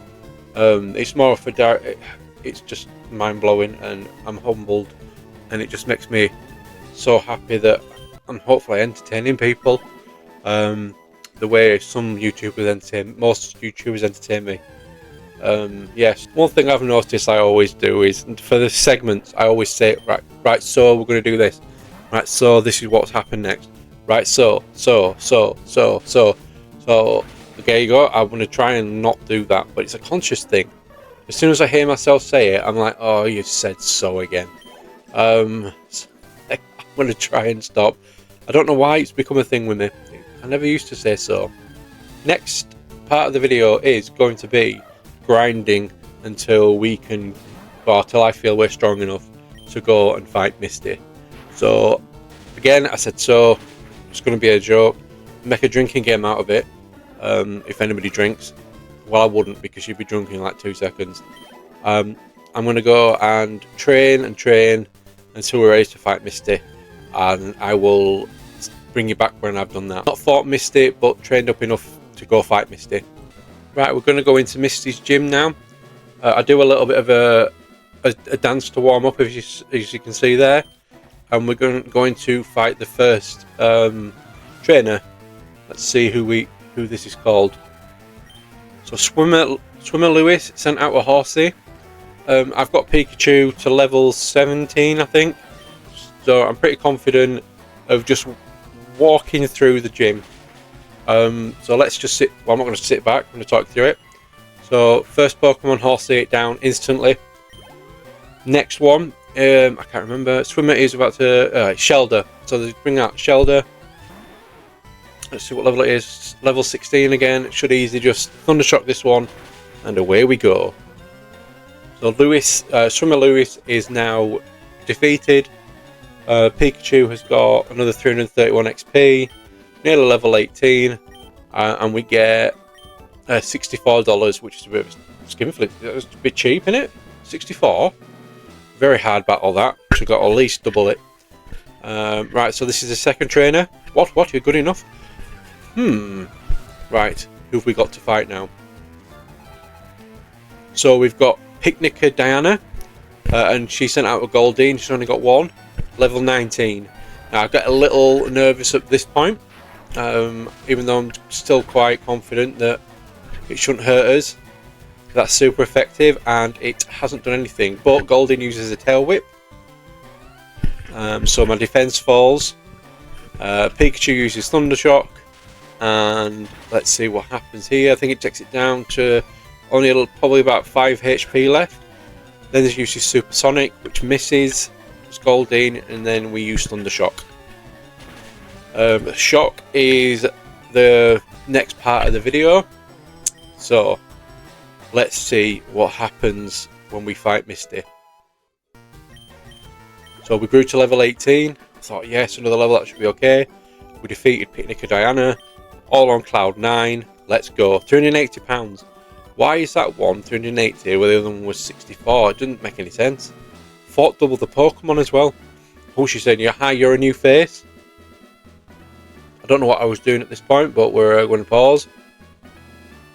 It's more of a it's just mind-blowing, and I'm humbled, and it just makes me so happy that I'm hopefully entertaining people the way some YouTubers entertain, most YouTubers entertain me. Yes, one thing I've noticed I always do is, for the segments, I always say, right, so we're going to do this. Right, so this is what's happened next. Right, so. Okay, you go. I'm going to try and not do that, but it's a conscious thing. As soon as I hear myself say it, I'm like, oh, you said so again. I'm going to try and stop. I don't know why it's become a thing with me. I never used to say so. Next part of the video is going to be grinding until I feel we're strong enough to go and fight Misty. So again, I said so. It's going to be a joke. Make a drinking game out of it. If anybody drinks, well, I wouldn't, because you'd be drunk in like 2 seconds. I'm going to go and train until we're ready to fight Misty, and I will bring you back when I've done that. Not fought Misty, but trained up enough to go fight Misty. Right, we're going to go into Misty's gym now. I do a little bit of a dance to warm up, as you can see there, and we're going to fight the first trainer. Let's see who this is called. So Swimmer Lewis sent out a horsey. I've got Pikachu to level 17, I think. So I'm pretty confident of just walking through the gym. So let's just sit. Well, I'm not going to sit back. I'm going to talk through it. So first Pokemon, horsey it down instantly. Next one, I can't remember. Swimmer is about to Shelder. So they bring out Shelder. Let's see what level it is. Level 16 again. It should easily just Thundershock this one, and away we go. So Swimmer Lewis is now defeated. Pikachu has got another 331 XP, nearly level 18, and we get $64, which is a bit of a skinflint. It's a bit cheap, isn't it? 64. Very hard battle that. Should got at least double it. Right, so this is the second trainer. What? You're good enough? Right, who have we got to fight now? So we've got Picnica Diana, and she sent out a Goldeen. She's only got one, level 19. Now I get a little nervous at this point, even though I'm still quite confident that it shouldn't hurt us. That's super effective, and it hasn't done anything. But Goldeen uses a tail whip, so my defense falls. Pikachu uses Thundershock, and let's see what happens here. I think it takes it down to only probably about 5 HP left. Then there's uses Supersonic, which misses. It's Goldeen, and then we use Thundershock. Shock is the next part of the video, so let's see what happens when we fight Misty. So we grew to level 18. I thought, yes, another level, that should be okay. We defeated Picnica Diana, all on cloud 9. Let's go. £380. Why is that one 380 where the other one was 64? It didn't make any sense. Fought double the Pokemon as well. Oh, she's saying, "Hi, you're a new face." I don't know what I was doing at this point, but we're going to pause.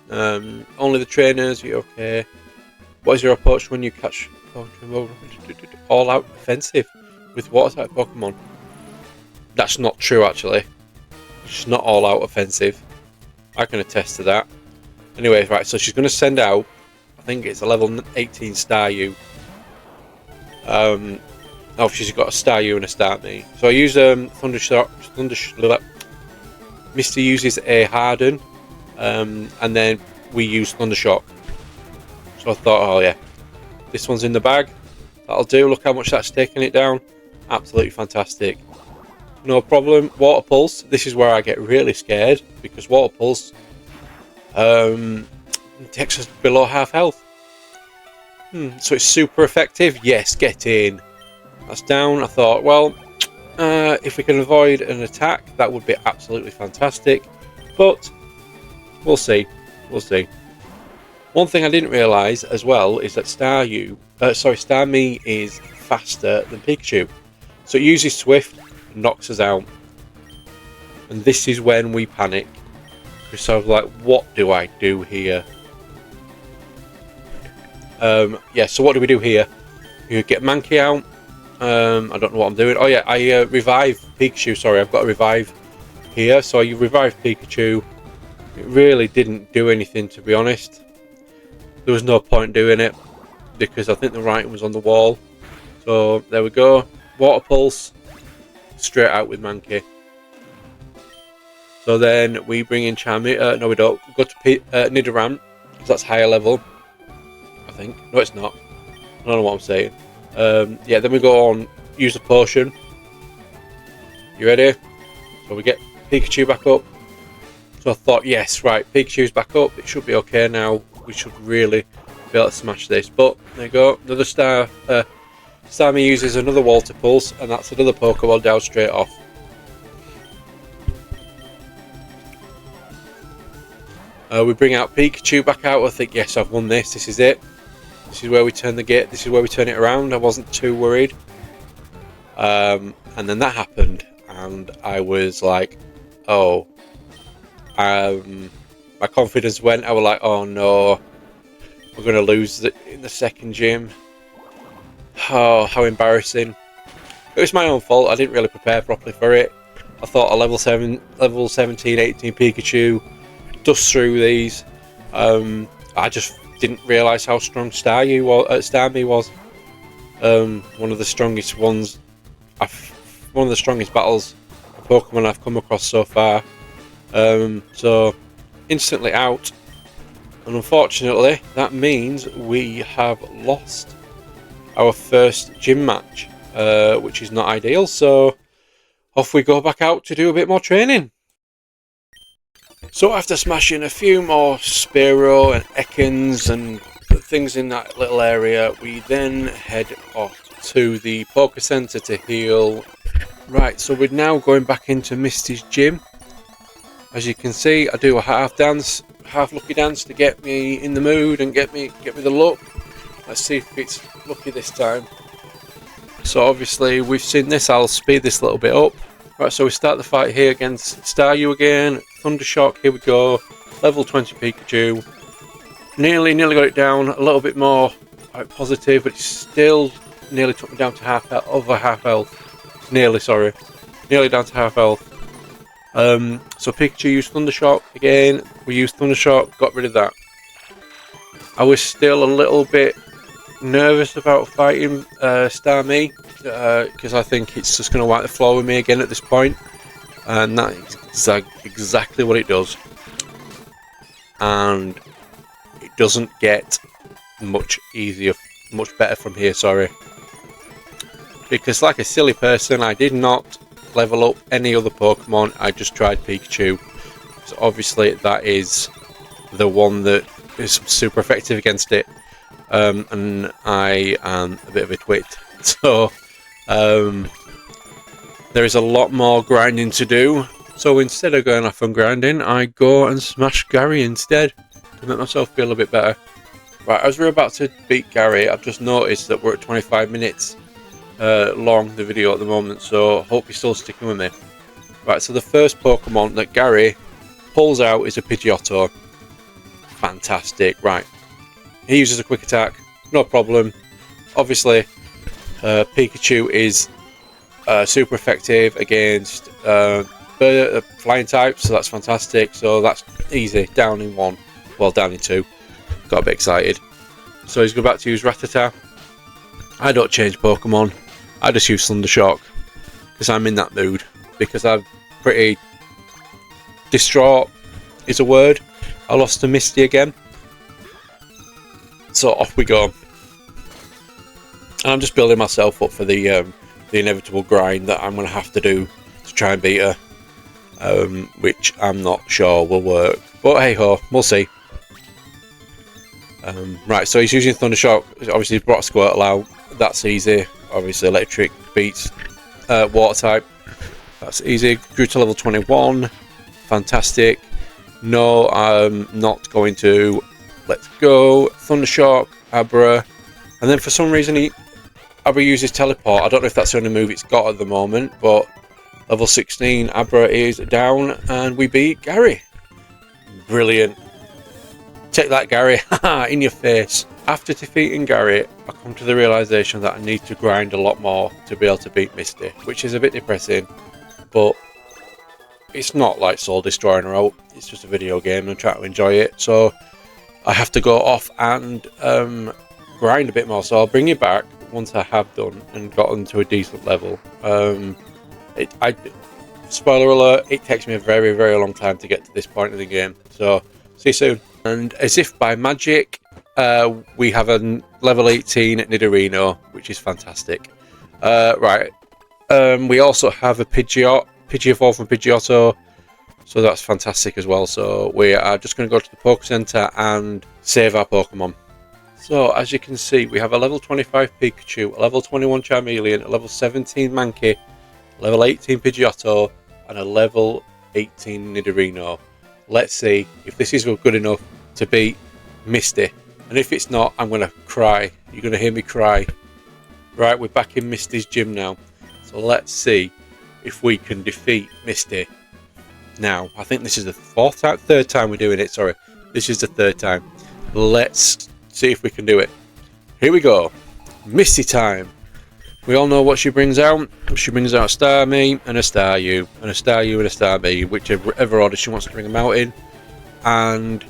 Only the trainers, are you okay? What is your approach when you catch Pokemon? All out offensive with water type Pokemon? That's not true, actually. It's not all out offensive. I can attest to that. Anyway, right, so she's going to send out, I think it's a level 18 Staryu. Oh, she's got a Staryu and a Starmie. So I use Thundershock. Misty uses a Harden, and then we use Thundershock. So I thought, oh yeah, this one's in the bag. That'll do. Look how much that's taking it down. Absolutely fantastic. No problem. Water Pulse. This is where I get really scared because Water Pulse takes us below half health. So it's super effective. Yes, get in. That's down. I thought, well, if we can avoid an attack, that would be absolutely fantastic. But we'll see. We'll see. One thing I didn't realise as well is that Starmie is faster than Pikachu. So it uses Swift and knocks us out. And this is when we panic. Because I was like, what do I do here? Yeah, so what do we do here? You get Mankey out. I don't know what I'm doing. Oh yeah, I revive Pikachu. Sorry, I've got a revive here. So you revive Pikachu. It really didn't do anything, to be honest. There was no point doing it because I think the writing was on the wall. So there we go. Water Pulse. Straight out with Mankey. So then we bring in Charmeleon. No, we don't. We go to Nidoran, because that's higher level. I think. No, it's not. I don't know what I'm saying. Yeah, then we go on, use a potion. You ready? So we get Pikachu back up. So I thought, yes, right, Pikachu's back up. It should be okay now. We should really be able to smash this. But there you go. Another Starmie uses another Water Pulse, and that's another Pokeball down straight off. We bring out Pikachu back out. I think, yes, I've won this. This is it. This is where we turn the gate. This is where we turn it around. I wasn't too worried. And then that happened, and I was like, oh. My confidence went. I was like, oh no, we're going to lose in the second gym. Oh, how embarrassing. It was my own fault. I didn't really prepare properly for it. I thought a level 17, 18 Pikachu dust through these. I just didn't realise how strong Starmie was. One of the strongest ones. One of the strongest battles of Pokemon I've come across so far. So instantly out, and unfortunately that means we have lost our first gym match, which is not ideal. So off we go back out to do a bit more training. So after smashing a few more Spearow and Ekans and things in that little area, we then head off to the Poké Center to heal. Right, so we're now going back into Misty's gym. As you can see, I do a half lucky dance to get me in the mood and get me the look. Let's see if it's lucky this time. So obviously we've seen this. I'll speed this a little bit up. Right, so we start the fight here against Staryu again. Thundershock, here we go. Level 20 Pikachu. Nearly got it down. A little bit more positive, but it still nearly took me down to over half health. Nearly down to half health. So Pikachu used Thundershock again. We used Thundershock, got rid of that. I was still a little bit nervous about fighting Starmie because I think it's just going to wipe the floor with me again at this point, and that's exactly what it does. And it doesn't get much better from here. Sorry, because like a silly person, I did not level up any other Pokemon. I just tried Pikachu. So obviously that is the one that is super effective against it. And I am a bit of a twit. So there is a lot more grinding to do. So instead of going off and grinding, I go and smash Gary instead to make myself feel a bit better. Right, as we're about to beat Gary, I've just noticed that we're at 25 minutes long, the video at the moment, so I hope you're still sticking with me. Right, so the first Pokemon that Gary pulls out is a Pidgeotto. Fantastic. Right, he uses a quick attack, no problem. Obviously, Pikachu is super effective against flying types, so that's fantastic. So that's easy. Down in 1. Well, down in 2. Got a bit excited. So he's going back to use Rattata. I don't change Pokemon. I just use Thundershock because I'm in that mood. Because I'm pretty distraught is a word. I lost to Misty again. So off we go. And I'm just building myself up for the inevitable grind that I'm going to have to do to try and beat her. Which I'm not sure will work. But hey ho, we'll see. Right, so he's using Thundershock. Obviously he's brought Squirtle out. That's easy. Obviously electric beats water type. That's easy. Grew to level 21. Fantastic. No, I'm not going to. Let's go. Thundershock, Abra. And then for some reason Abra uses Teleport. I don't know if that's the only move it's got at the moment, but level 16, Abra is down and we beat Gary. Brilliant. Take that, Gary. Haha, in your face. After defeating Gary, I come to the realisation that I need to grind a lot more to be able to beat Misty, which is a bit depressing, but it's not like soul destroying her out. It's just a video game and I'm trying to enjoy it, so I have to go off and grind a bit more. So I'll bring you back once I have done and gotten to a decent level. Spoiler alert, it takes me a very, very long time to get to this point in the game, so see you soon. And as if by magic, we have a level 18 at Nidorino, which is fantastic. Right, we also have a Pidgeotto from Pidgeotto, so that's fantastic as well. So we are just going to go to the Poke Center and save our Pokemon. So as you can see, we have a level 25 Pikachu, a level 21 Charmeleon, a level 17 Mankey, level 18 Pidgeotto, and a level 18 Nidorino. Let's see if this is good enough to beat Misty. And if it's not, I'm going to cry. You're going to hear me cry. Right, we're back in Misty's gym now. So let's see if we can defeat Misty. Now, I think this is the third time we're doing it. Sorry, this is the third time. Let's see if we can do it. Here we go. Misty time. We all know what she brings out. She brings out a Starmie and a Staryu, and a Staryu and a Starmie, whichever order she wants to bring them out in. And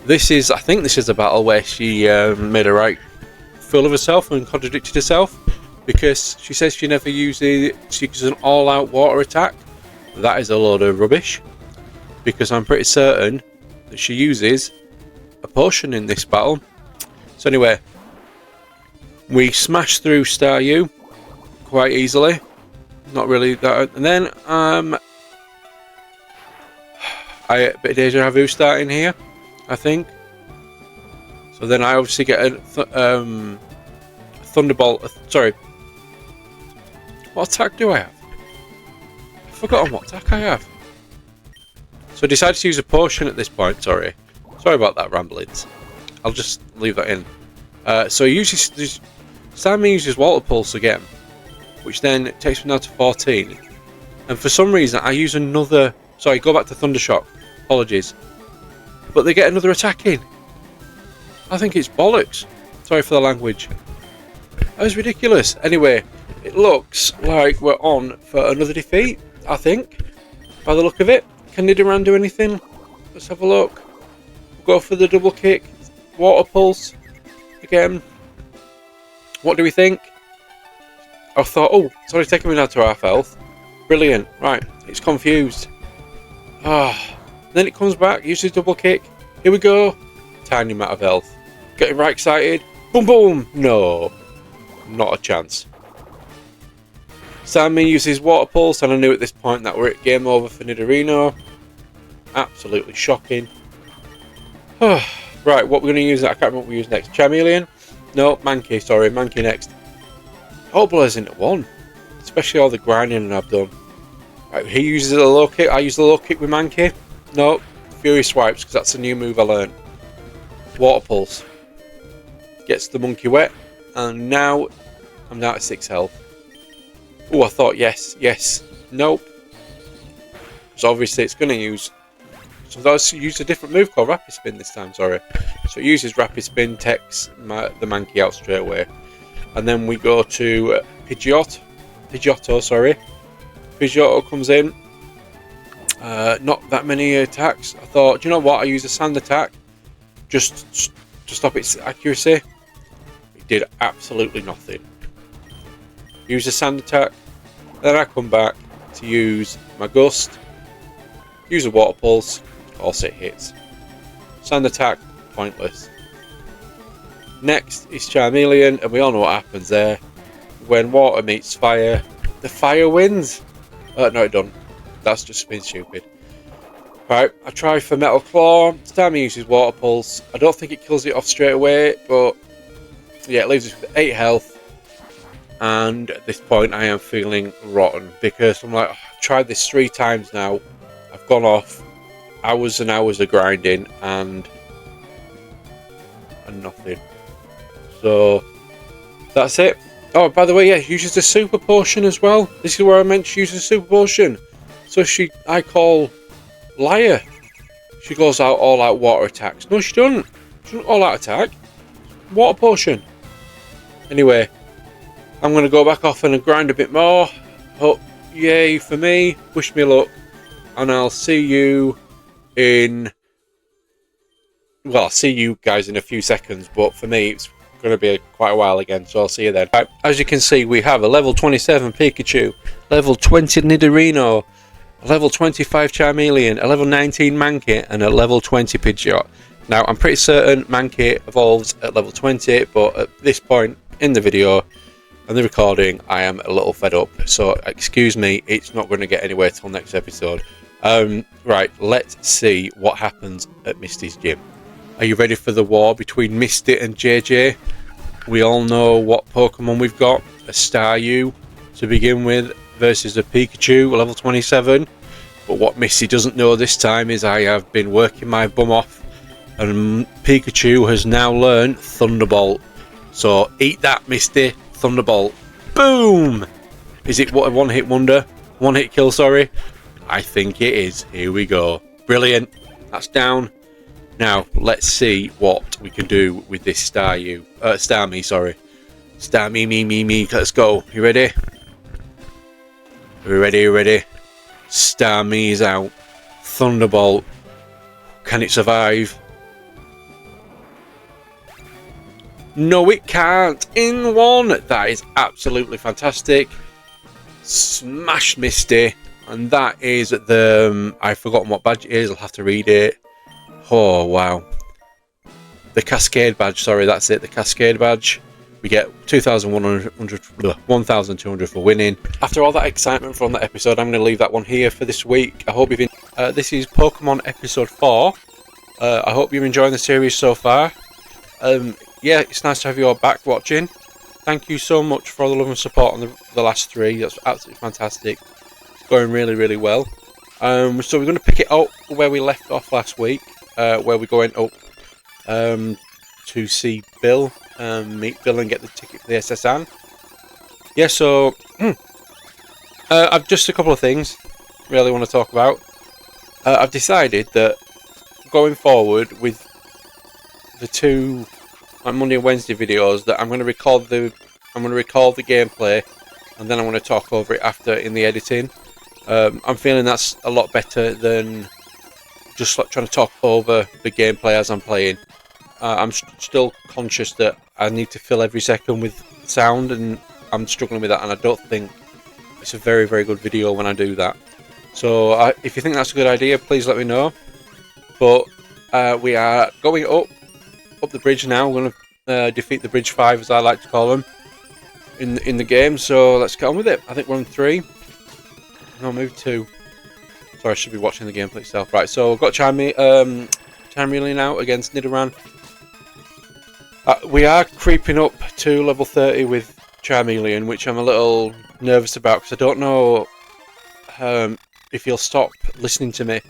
I think this is a battle where she made a right fool of herself and contradicted herself, because she says she never uses an all-out water attack. That is a load of rubbish, because I'm pretty certain that she uses a potion in this battle. So anyway, we smash through Staryu quite easily. Not really that. And then a bit of deja vu starting here, I think. So then I obviously get a Thunderbolt. Sorry, what attack do I have? I've forgotten what attack I have. So I decided to use a potion at this point. Sorry about that ramblings. I'll just leave that in. So he uses Sammy uses Water Pulse again, which then takes me down to 14. And for some reason I use another. Sorry, go back to Thundershock. Apologies. But they get another attack in. I think it's bollocks. Sorry for the language. That was ridiculous. Anyway, it looks like we're on for another defeat, I think, by the look of it. Can Nidoran do anything? Let's have a look. We'll go for the double kick. Water Pulse again. What do we think? I thought, oh, it's only taking me down to half health. Brilliant. Right, it's confused. Then it comes back, uses double kick. Here we go. Tiny amount of health. Getting right excited. Boom, boom. No, not a chance. Sammy uses Water Pulse, and I knew at this point that we're at game over for Nidorino. Absolutely shocking. Right, what we're going to use, I can't remember what we use next. Charmeleon? No, Mankey, sorry, Mankey next. All blurs into one, especially all the grinding I've done. Right, he uses a low kick, I use the low kick with Mankey. No, Fury Swipes, because that's a new move I learned. Water Pulse. Gets the monkey wet. And now I'm down to 6 health. Oh, I thought yes. Nope. So obviously it's going to use... So that's used a different move called Rapid Spin this time, sorry. So it uses Rapid Spin, takes the monkey out straight away. And then we go to Pidgeotto, sorry. Pidgeotto comes in. Not that many attacks. I thought, do you know what? I use a sand attack just to stop its accuracy. It did absolutely nothing. Use a sand attack. Then I come back to use my Gust. Use a Water Pulse. Of course it hits. Sand attack, pointless. Next is Charmeleon, and we all know what happens there. When water meets fire, the fire wins. No, it doesn't. That's just being stupid. Right, I try for Metal Claw. This time he uses Water Pulse. I don't think it kills it off straight away, but yeah, it leaves us with 8 health. And at this point, I am feeling rotten because I'm like, I've tried this 3 times now. I've gone off hours and hours of grinding and nothing. So that's it. Oh, by the way, yeah, uses the super potion as well. This is where I meant she uses a super potion. So I call liar. She goes out all out water attacks. No, she doesn't. She doesn't all out attack. Water potion. Anyway, I'm going to go back off and grind a bit more. Oh, yay for me. Wish me luck. And I'll see you in... Well, I'll see you guys in a few seconds. But for me, it's going to be quite a while again. So I'll see you then. Right, as you can see, we have a level 27 Pikachu. Level 20 Nidorino. A level 25 Charmeleon. A level 19 Mankey. And a level 20 Pidgeot. Now, I'm pretty certain Mankey evolves at level 20. But at this point in the video... and the recording, I am a little fed up, so excuse me, it's not going to get anywhere till next episode. Right, let's see what happens at Misty's gym. Are you ready for the war between Misty and JJ? We all know what Pokemon we've got. A Staryu to begin with versus a Pikachu, level 27. But what Misty doesn't know this time is I have been working my bum off, and Pikachu has now learned Thunderbolt. So eat that, Misty. Thunderbolt. Boom! Is it what a one-hit wonder? One-hit kill, sorry? I think it is. Here we go. Brilliant. That's down. Now, let's see what we can do with this Staryu. Starmie, sorry. Starmie, me. Let's go. You ready? Are we ready? Starmie is out. Thunderbolt. Can it survive? No, it can't. In one. That is absolutely fantastic. Smash Misty. And that is the... I've forgotten what badge it is. I'll have to read it. Oh, wow. The Cascade badge. Sorry, that's it. The Cascade badge. We get 1,200 for winning. After all that excitement from that episode, I'm going to leave that one here for this week. I hope you've this is Pokemon episode 4. I hope you're enjoying the series so far. Yeah, it's nice to have you all back watching. Thank you so much for all the love and support on the last 3. That's absolutely fantastic. It's going really, really well. So we're going to pick it up where we left off last week, where we're going up to see Bill, meet Bill and get the ticket for the SSN. Yeah, so I've just a couple of things really want to talk about. I've decided that going forward with the 2 Monday and Wednesday videos, that I'm going to record the gameplay, and then I'm going to talk over it after in the editing. I'm feeling that's a lot better than just like trying to talk over the gameplay as I'm playing. I'm still conscious that I need to fill every second with sound, and I'm struggling with that, and I don't think it's a very, very good video when I do that. So if you think that's a good idea, please let me know. But we are going up the bridge now. We're going to defeat the bridge 5, as I like to call them, in the game. So let's get on with it. I think we're on 3. No, move 2. Sorry, I should be watching the gameplay itself. Right, so I've got Charmeleon out against Nidoran. We are creeping up to level 30 with Charmeleon, which I'm a little nervous about, because I don't know if he'll stop listening to me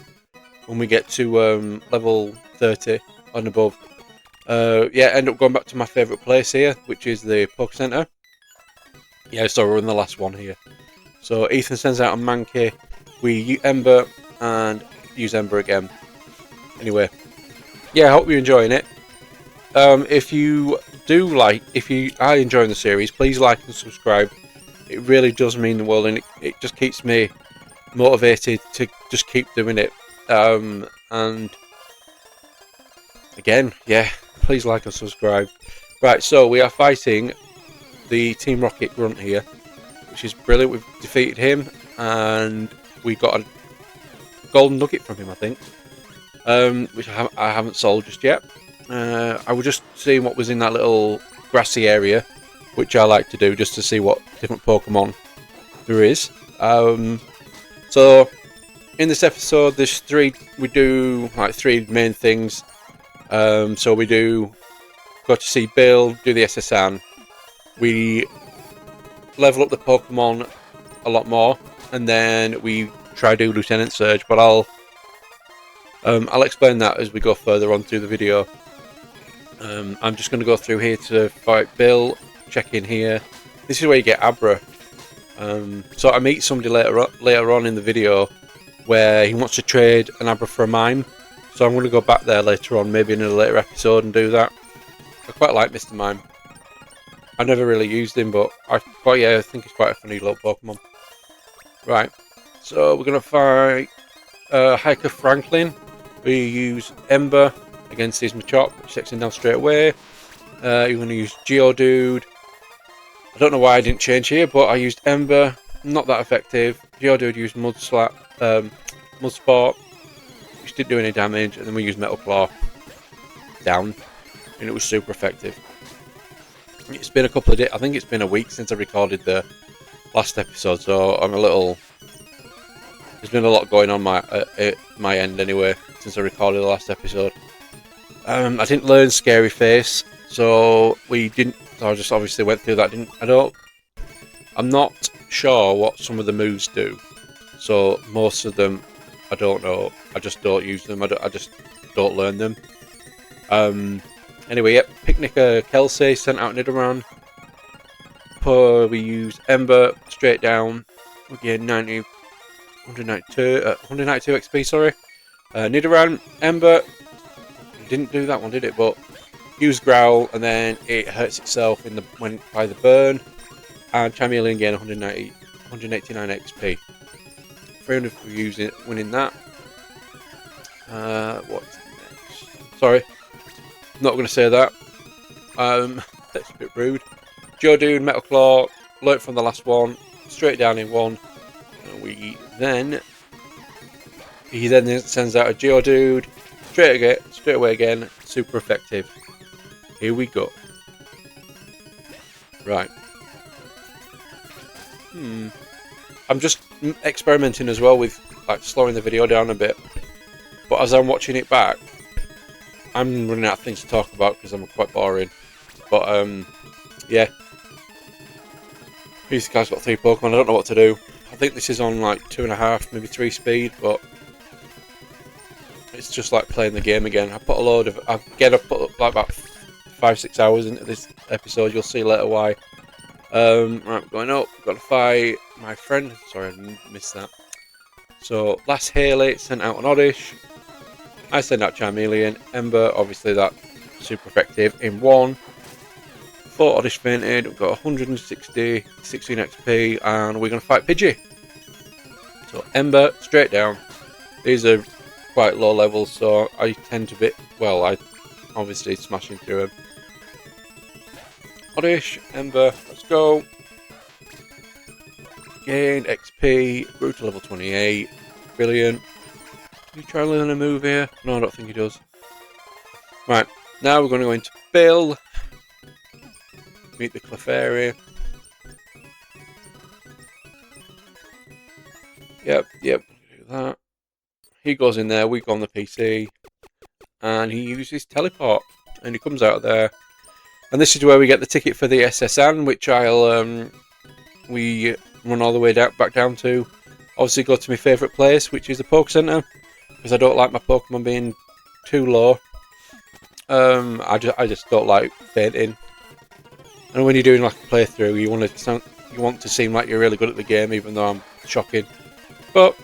when we get to level 30 and above. Yeah, end up going back to my favourite place here, which is the Poke Centre. Yeah, so we're in the last one here. So Ethan sends out a Mankey. We Ember and use Ember again. Anyway, yeah, I hope you're enjoying it. If you are enjoying the series, please like and subscribe. It really does mean the world, and it just keeps me motivated to just keep doing it. And again, yeah, please like and subscribe. Right, so we are fighting the Team Rocket Grunt here, which is brilliant. We've defeated him, and we got a golden nugget from him, I think, which I haven't sold just yet. I was just seeing what was in that little grassy area, which I like to do just to see what different Pokemon there is. So in this episode, we do like three main things. So we go to see Bill, do the SSN. We level up the Pokemon a lot more, and then we try to do Lieutenant Surge. But I'll explain that as we go further on through the video. I'm just going to go through here to fight Bill, check in here. This is where you get Abra. So I meet somebody later on in the video where he wants to trade an Abra for a Mime. So I'm going to go back there later on, maybe in a later episode, and do that. I quite like Mr. Mime. I never really used him, but I think he's quite a funny little Pokemon. Right, so we're going to fight Hiker Franklin. We use Ember against his Machop, which takes him down straight away. You're going to use Geodude. I don't know why I didn't change here, but I used Ember. Not that effective. Geodude used Mudsport, which didn't do any damage, and then we used Metal Claw down, and it was super effective. It's been a couple of days. I think it's been a week since I recorded the last episode, so there's been a lot going on my end anyway since I recorded the last episode. I didn't learn Scary Face, so I just obviously went through that. I'm not sure what some of the moves do, so most of them I don't know. I just don't use them. I just don't learn them. Anyway, yep. Picnicker Kelsey sent out Nidoran. We use Ember straight down. We get 192 XP. Sorry. Nidoran, Ember. Didn't do that one, did it? But use Growl, and then it hurts itself by the burn. And Charmeleon again, 189 XP. 300 for winning that. What's next? Sorry, not going to say that. That's a bit rude. Geodude, Metal Claw, learnt from the last one, straight down in one. And he then sends out a Geodude, straight away again, super effective. Here we go. Right. I'm just experimenting as well with like slowing the video down a bit. But as I'm watching it back, I'm running out of things to talk about because I'm quite boring. But yeah. These guys got 3 Pokemon. I don't know what to do. I think this is on like 2.5, maybe 3 speed, but it's just like playing the game again. I put like about 5-6 hours into this episode. You'll see later why. Right, going up. We've got to fight my friend. Sorry, I missed that. So last Haley sent out an Oddish. I sent out Charmeleon. Ember, obviously that super effective in one. 4 Oddish fainted. We've got 160, 16 XP, and we're going to fight Pidgey. So Ember, straight down. These are quite low levels, so I tend to I obviously smashing through him. Oddish, Ember, let's go. Gained XP, grew to level 28. Brilliant. Did he try to learn a move here? No, I don't think he does. Right, now we're going to go into Bill. Meet the Clefairy. Yep, do that. He goes in there, we go on the PC. And he uses teleport. And he comes out of there. And this is where we get the ticket for the SSN, which we run all the way back down to. Obviously go to my favourite place, which is the Poke Centre, because I don't like my Pokemon being too low. I just don't like fainting. And when you're doing like a playthrough, you want to seem like you're really good at the game, even though I'm shocking. But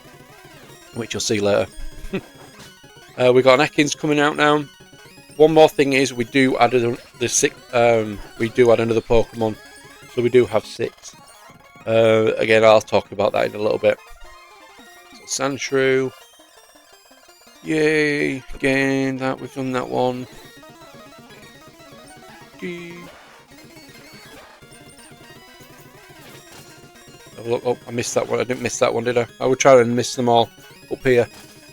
which you'll see later. We got an Ekans coming out now. One more thing is we do add another Pokemon, so we do have 6. Again, I'll talk about that in a little bit. So Sandshrew, yay! Again, that we've done that one. Have a look. Oh, I missed that one. I didn't miss that one, did I? I would try and miss them all up here.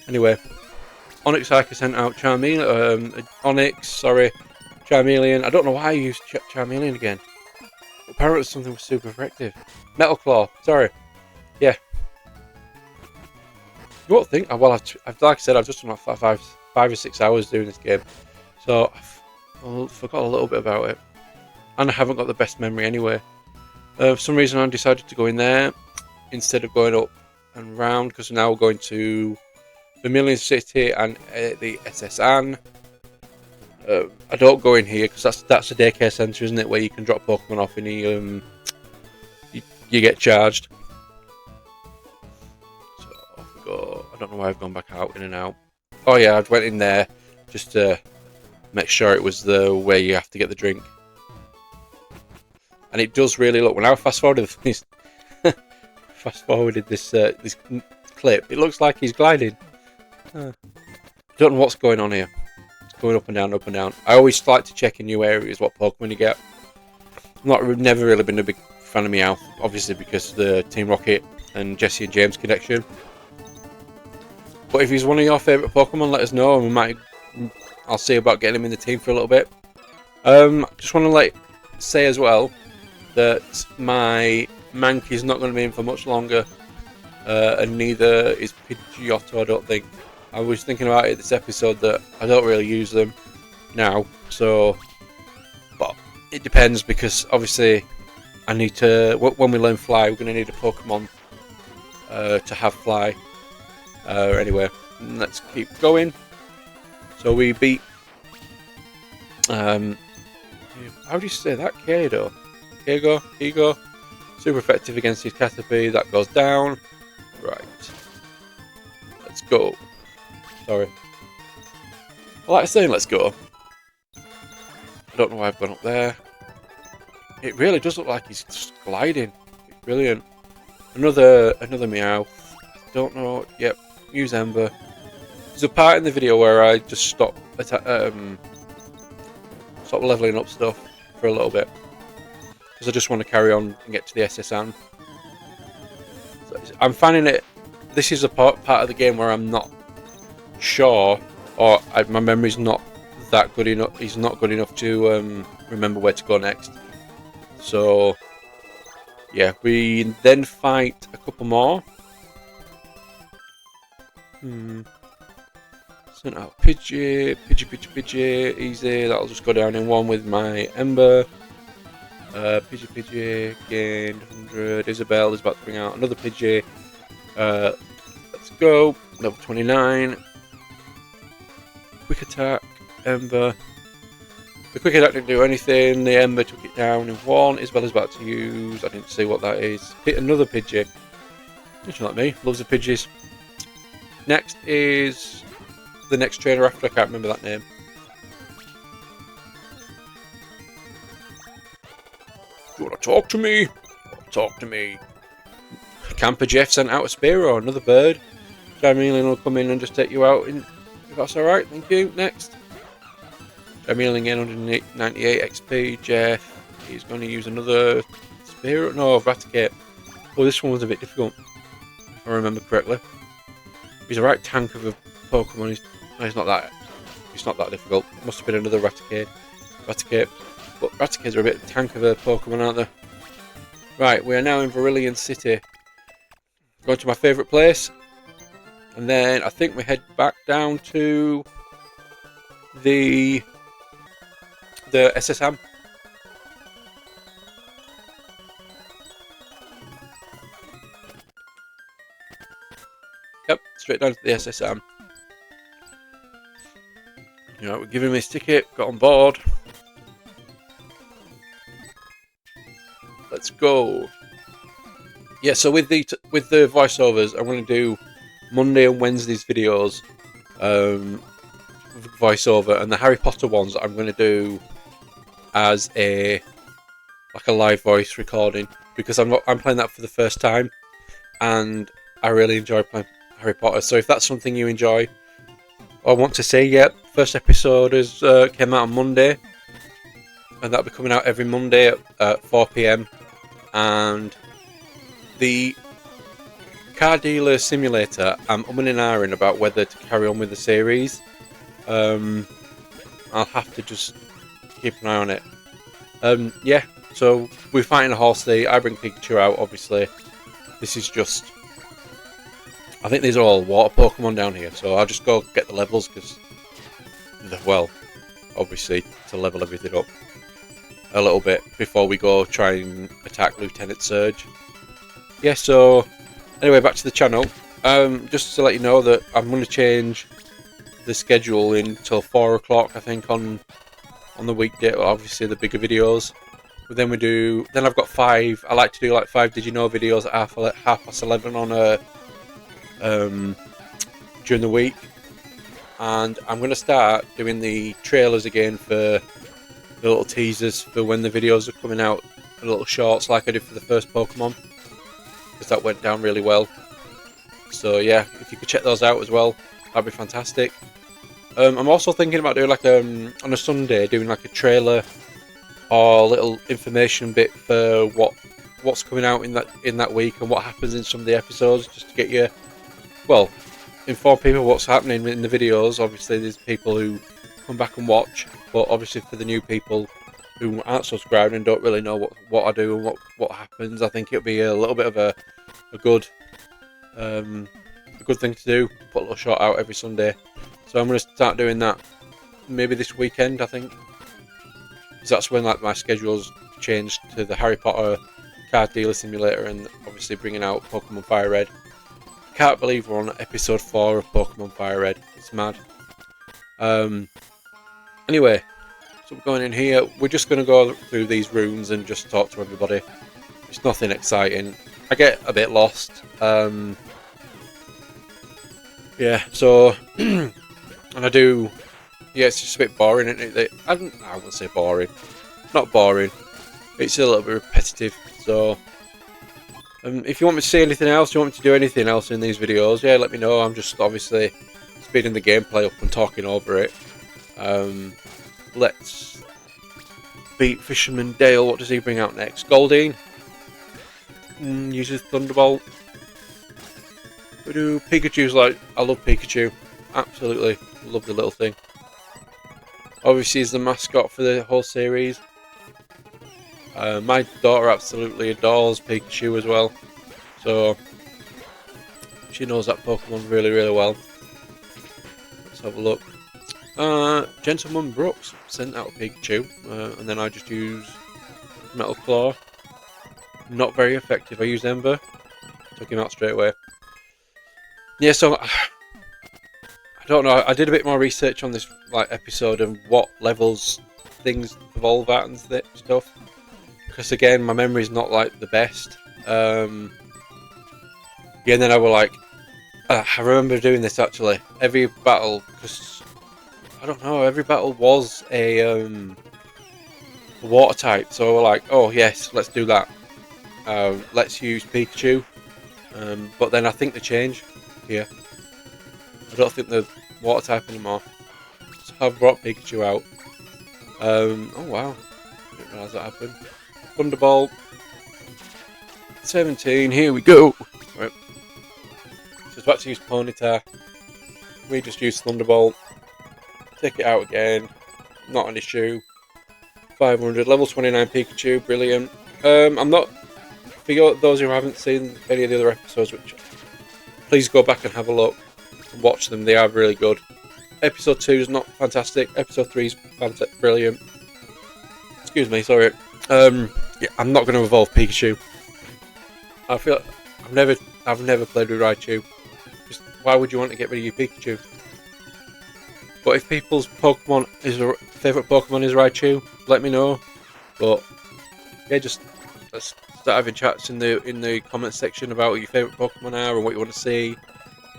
Anyway, Onyx Hiker sent out Charmeleon. Charmeleon. I don't know why I used Charmeleon again. Apparently something was super effective. Metal Claw. Sorry. Yeah. You won't think. Well, I've like I said, I've just done like 5 or 6 hours doing this game, so I forgot a little bit about it, and I haven't got the best memory anyway. For some reason, I decided to go in there instead of going up and round, because now we're going to Vermilion City and the SSN. I don't go in here because that's a daycare centre, isn't it? Where you can drop Pokemon off and you get charged. So off we go. I don't know why I've gone back out, in and out. Oh yeah, I went in there just to make sure it was the way you have to get the drink. And it does really look. When I fast forwarded this, this clip, it looks like he's gliding. I don't know what's going on here. It's going up and down, up and down. I always like to check in new areas what Pokemon you get. Never really been a big fan of Meowth, obviously because of the Team Rocket and Jesse and James connection. But if he's one of your favourite Pokemon, let us know, and I'll see about getting him in the team for a little bit. Just want to say as well that my Mankey's not going to be in for much longer, and neither is Pidgeotto, I don't think. I was thinking about it this episode that I don't really use them now, so, but it depends, because obviously I need to, when we learn Fly, we're going to need a Pokemon to have Fly. Anyway, let's keep going. So we beat, how do you say that? Kigo. Super effective against his Caterpie. That goes down. Right. Let's go. Sorry. I like saying let's go. I don't know why I've gone up there. It really does look like he's just gliding. It's brilliant. Another Meowth. I don't know. Yep. Use Ember. There's a part in the video where I just stop leveling up stuff for a little bit, because I just want to carry on and get to the SSN. So I'm finding it. This is a part of the game where I'm not sure, or my memory's not that good enough. He's not good enough to remember where to go next. So yeah, we then fight a couple more. Sent out Pidgey, easy. That'll just go down in one with my Ember. Pidgey, gained 100. Isabelle is about to bring out another Pidgey. Let's go. Level 29. Quick attack, Ember. The quick attack didn't do anything. The Ember took it down in one. Isabella's about to use. I didn't see what that is. Hit another Pidgey. Just like me, loves the Pidgeys. Next is the next trainer after. I can't remember that name. Do you want to talk to me? Talk to me. Camper Jeff sent out a Spearow, another bird. Charmeleon will come in and just take you out, if that's alright. Thank you. Next. Charmeleon again, 198 XP. Jeff, he's going to use another Spearow. No, Raticate. Oh, this one was a bit difficult, if I remember correctly. He's a right tank of a Pokemon. He's not that difficult. Must have been another Raticate. But Raticates are a bit tank of a Pokemon, aren't they? Right, we are now in Vermilion City. Going to my favourite place. And then I think we head back down to the SSM. Yep, straight down to the SSM. You know, we're giving him his ticket, got on board. Let's go. Yeah, so with the voiceovers, I'm going to do Monday and Wednesday's videos, voiceover, and the Harry Potter ones I'm going to do as a live voice recording, because I'm playing that for the first time, and I really enjoy playing Harry Potter. So if that's something you enjoy, I want to say, yeah, first episode is came out on Monday, and that'll be coming out every Monday at 4 PM. And the car dealer simulator, I'm umming and ahhing about whether to carry on with the series. I'll have to just keep an eye on it. Yeah, so we're fighting a horsey. I bring Pikachu out, obviously. This is just... I think these are all water Pokemon down here, so I'll just go get the levels, because... well, obviously, to level everything up a little bit before we go try and attack Lieutenant Surge. Yeah, so anyway, back to the channel. Just to let you know that I'm going to change the schedule until 4 o'clock, I think, on the weekday. Well, obviously the bigger videos. But then then I've got 5. I like to do like 5 Did You Know videos at half past 11 on during the week. And I'm going to start doing the trailers again for the little teasers for when the videos are coming out, the little shorts like I did for the first Pokemon, because that went down really well. So yeah, if you could check those out as well, that'd be fantastic. I'm also thinking about doing like on a Sunday, doing like a trailer or little information bit for what's coming out in that week and what happens in some of the episodes, just to get you, well, inform people what's happening in the videos. Obviously there's people who come back and watch, but obviously for the new people who aren't subscribed and don't really know what I do and what happens, I think it'll be a little bit of a good thing to do, put a little shot out every Sunday. So I'm going to start doing that maybe this weekend, I think, because that's when like my schedule's changed to the Harry Potter card dealer simulator, and obviously bringing out Pokemon FireRed. Can't believe we're on episode 4 of Pokemon FireRed. It's mad. Anyway, so we're going in here. We're just going to go through these rooms and just talk to everybody. It's nothing exciting. I get a bit lost. Yeah, so and I do. Yeah, it's just a bit boring, isn't it? I wouldn't say boring. Not boring. It's a little bit repetitive. So if you want me to say anything else, you want me to do anything else in these videos, yeah, let me know. I'm just obviously speeding the gameplay up and talking over it. Let's beat Fisherman Dale. What does he bring out next? Goldeen. Uses Thunderbolt. We do Pikachu's like, I love Pikachu. Absolutely love the little thing. Obviously he's the mascot for the whole series. My daughter absolutely adores Pikachu as well. So she knows that Pokemon really, really well. Let's have a look. Gentleman Brooks sent out Pikachu, and then I just use Metal Claw. Not very effective. I used Ember, took him out straight away. Yeah, so I don't know. I did a bit more research on this episode and what levels things evolve at and stuff. Because again, my memory is not the best. Yeah, and then I was like, I remember doing this actually. Every battle, because I don't know, every battle was a water type. So we're like, oh yes, let's do that. Let's use Pikachu. But then I think they change here. I don't think they're water type anymore. So I've brought Pikachu out. Oh wow, I didn't realise that happened. Thunderbolt. 17, here we go. Right. So it's about to use Ponyta. We just use Thunderbolt. Take it out again. Not an issue. 500, level 29 Pikachu, brilliant. I'm not, for those who haven't seen any of the other episodes, which please go back and have a look and watch them, they are really good. Episode 2 is not fantastic, episode 3 is fantastic, brilliant. Excuse me, sorry. Yeah, I'm not going to evolve Pikachu. I feel I've never played with Raichu. Just why would you want to get rid of your Pikachu? But if people's favourite Pokemon is Raichu, let me know. But yeah, just let's start having chats in the comment section about what your favourite Pokemon are and what you want to see,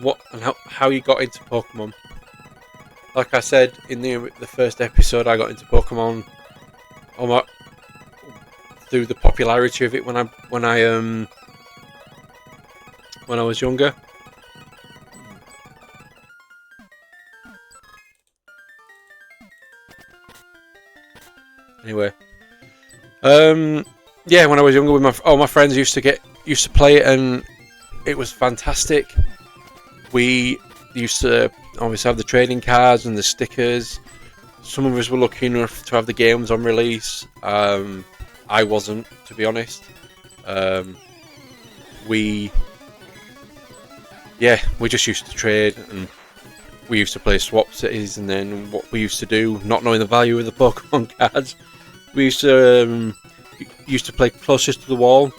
what and how you got into Pokemon. Like I said in the first episode, I got into Pokemon through the popularity of it when I was younger. Anyway, yeah, when I was younger, with all my friends used to play it, and it was fantastic. We used to obviously have the trading cards and the stickers. Some of us were lucky enough to have the games on release. I wasn't, to be honest. We just used to trade, and we used to play swap cities. And then what we used to do, not knowing the value of the Pokemon cards, we used to play closest to the wall.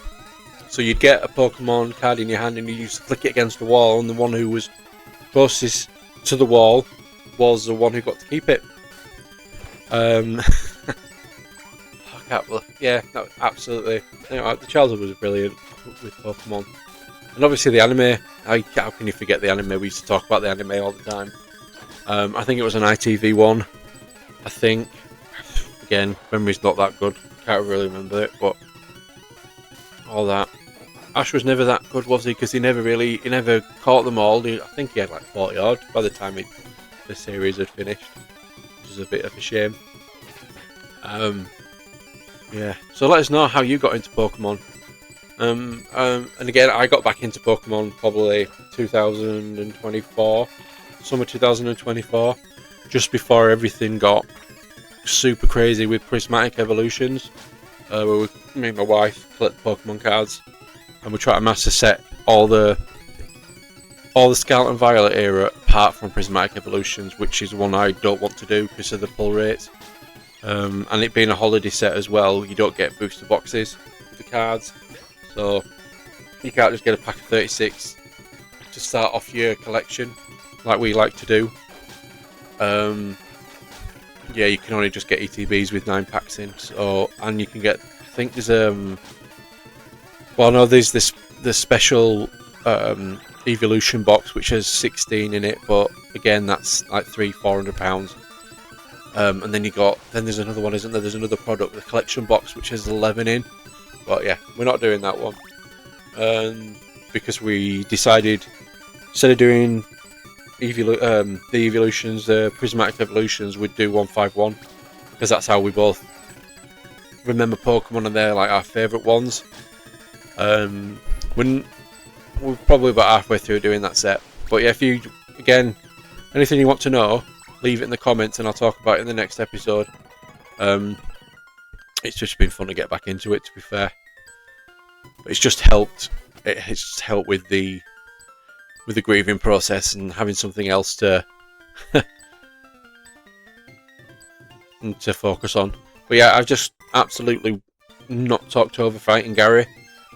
So you'd get a Pokemon card in your hand, and you used to flick it against the wall, and the one who was closest to the wall was the one who got to keep it. Yeah, no, absolutely. The childhood was brilliant with Pokemon, and obviously the anime. How can you forget the anime? We used to talk about the anime all the time. I think it was an ITV one. I think. Again, memory's not that good. Can't really remember it, but all that. Ash was never that good, was he? Because he never caught them all. I think he had like 40 odd by the time the series had finished, which is a bit of a shame. Yeah. So let us know how you got into Pokemon. And again, I got back into Pokemon probably 2024, summer 2024, just before everything got super crazy with prismatic evolutions. Where me and my wife collect Pokemon cards, and we try to master set all the Scarlet and Violet era apart from prismatic evolutions, which is one I don't want to do because of the pull rates. And it being a holiday set as well, you don't get booster boxes with the cards, so you can't just get a pack of 36 to start off your collection like we like to do. Yeah, you can only just get ETBs with 9 packs in. So, and you can get, I think there's there's the special evolution box which has 16 in it, but again that's like £400. And then there's another one, isn't there? There's another product, the collection box, which has 11 in. But yeah, we're not doing that one because we decided instead of doing the evolutions, the prismatic evolutions, we'd do 151 because that's how we both remember Pokemon, and they're like our favourite ones. We're probably about halfway through doing that set, but yeah, if you anything you want to know, leave it in the comments and I'll talk about it in the next episode. It's just been fun to get back into it, to be fair. But it's just helped. It's just helped with the grieving process and having something else to to focus on. But yeah, I've just absolutely not talked over fighting Gary.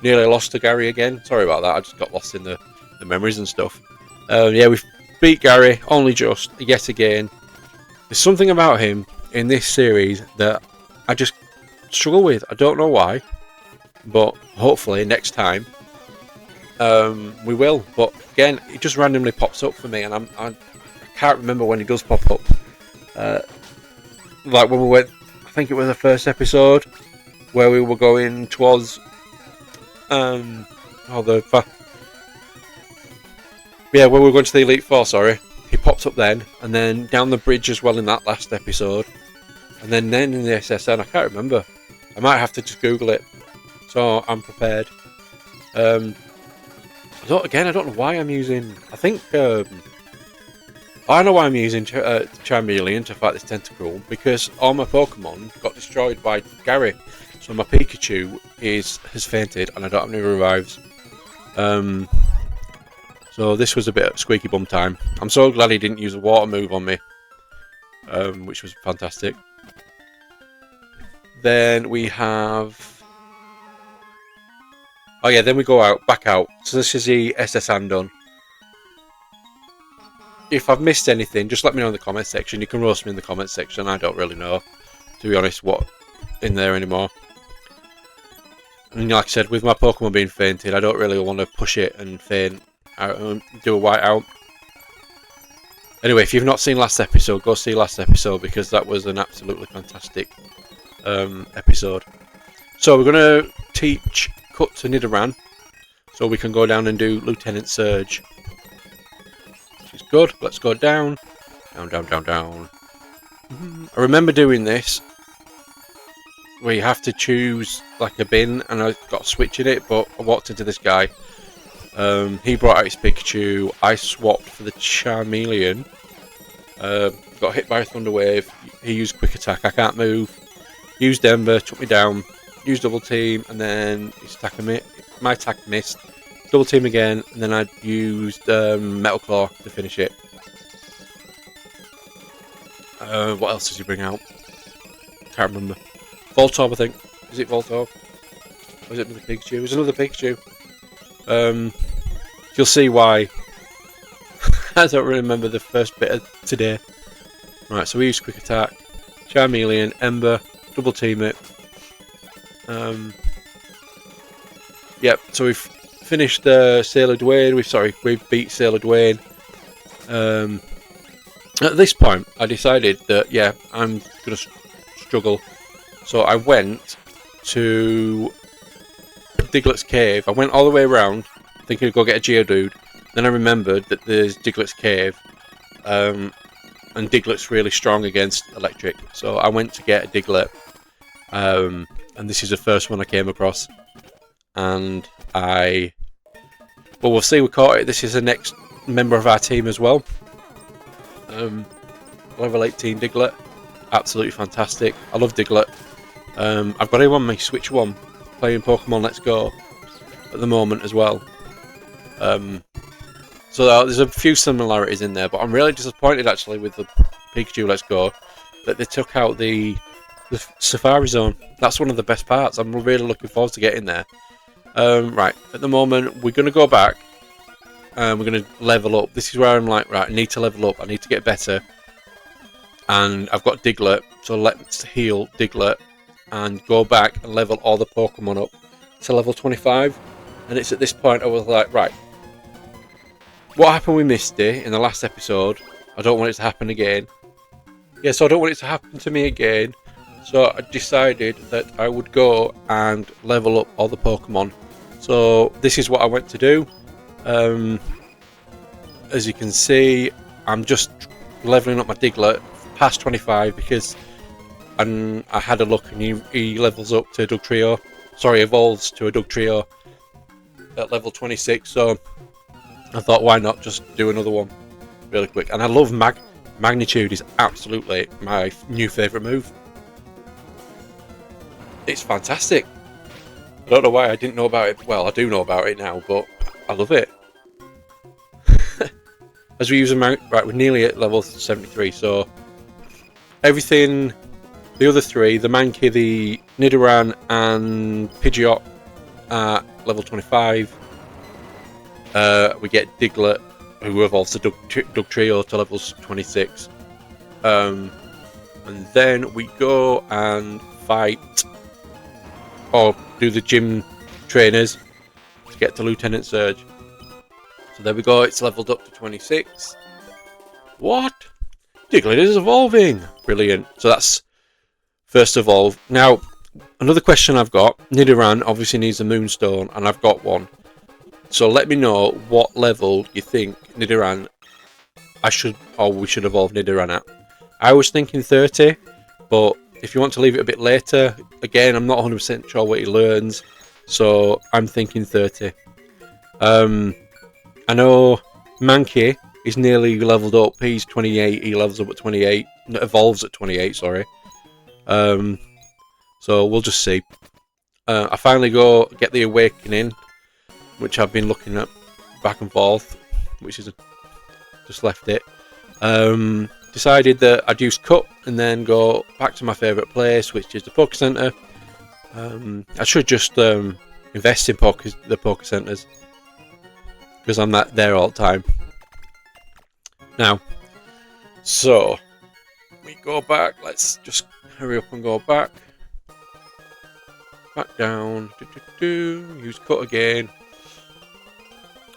Nearly lost to Gary again. Sorry about that. I just got lost in the memories and stuff. Yeah, we've beat Gary, only just, yet again. There's something about him in this series that I just struggle with. I don't know why, but hopefully next time we will. But again, it just randomly pops up for me, and I can't remember when he does pop up. Like when we went, I think it was the first episode where we were going towards where we were going to the Elite Four, sorry. He popped up then, and then down the bridge as well in that last episode, and then in the SSN, I can't remember. I might have to just Google it, so I'm prepared. I don't know why I'm using, I think, I know why I'm using Charmeleon to fight this Tentacruel, because all my Pokemon got destroyed by Gary, so my Pikachu has fainted, and I don't have any revives. So this was a bit of squeaky bum time. I'm so glad he didn't use a water move on me, which was fantastic. Then we have... oh yeah, then we go back out. So this is the SS Andon. if I've missed anything, just let me know in the comment section. You can roast me in the comment section. I don't really know, to be honest, what in there anymore. And like I said, with my Pokemon being fainted, I don't really want to push it and faint out and do a whiteout. Anyway, if you've not seen last episode, go see last episode, because that was an absolutely fantastic episode. So we're going to teach Cut to Nidoran, so we can go down and do Lieutenant Surge. Which is good. Let's go down. Down, down, down, down. I remember doing this, where you have to choose like a bin, and I got a switch in it, but I walked into this guy. He brought out his Pikachu. I swapped for the Charmeleon. Got hit by a Thunder Wave. He used Quick Attack. I can't move. Used Ember, took me down. Used Double Team, and then his attack my attack missed. Double Team again, and then I used Metal Claw to finish it. What else does he bring out? Can't remember. Voltorb, I think. Is it Voltorb? Or is it another Pikachu? It was another Pikachu. You'll see why. I don't really remember the first bit of today. Right, so we use Quick Attack, Charmeleon, Ember, Double Team it. Yep, so we've finished Sailor Dwayne. We've beat Sailor Dwayne. At this point, I decided that, yeah, I'm going to struggle. So I went to Diglett's cave. I went all the way around, thinking I'd go get a Geodude. Then I remembered that there's Diglett's cave, and Diglett's really strong against electric. So I went to get a Diglett, and this is the first one I came across. And well, we'll see. We caught it. This is the next member of our team as well. Level 18 Diglett, absolutely fantastic. I love Diglett. I've got him on my Switch 1, playing Pokemon Let's Go at the moment as well. So there's a few similarities in there, but I'm really disappointed actually with the Pikachu Let's Go that they took out the Safari Zone. That's one of the best parts. I'm really looking forward to getting there. Right, at the moment we're going to go back and we're going to level up. This is where I'm like, right, I need to level up. I need to get better. And I've got Diglett, so let's heal Diglett and go back and level all the Pokemon up to level 25. And it's at this point I was like, right, what happened with Misty in the last episode? I don't want it to happen again. Yeah, so I don't want it to happen to me again. So I decided that I would go and level up all the Pokemon. So this is what I went to do. As you can see, I'm just leveling up my Diglett past 25 because I had a look and he levels up to Dugtrio. Sorry, evolves to a Dugtrio at level 26. So I thought, why not just do another one really quick? And I love Magnitude is absolutely my new favourite move. It's fantastic. I don't know why I didn't know about it. Well, I do know about it now, but I love it. As we use a right, we're nearly at level 73, so everything, the other three, the Mankey, the Nidoran and Pidgeot at level 25. We get Diglett, who evolves to Dugtrio to level 26. And then we go and fight, or do the gym trainers to get to Lieutenant Surge. So there we go, it's leveled up to 26. What? Diglett is evolving! Brilliant. So that's first evolve. Now, another question I've got. Nidoran obviously needs a Moonstone, and I've got one. So let me know what level you think Nidoran we should evolve Nidoran at. I was thinking 30, but if you want to leave it a bit later, again, I'm not 100% sure what he learns, so I'm thinking 30. I know Mankey is nearly leveled up. He's 28. He levels up at 28. Evolves at 28. Sorry. So we'll just see. I finally go get the Awakening, which I've been looking at back and forth, which is just left it. Decided that I'd use Cut and then go back to my favourite place, which is the Poké Centre. I should just invest in the Poké Centres, because I'm there all the time. Now, so we go back. Let's just hurry up and go back. Back down. Use cut again.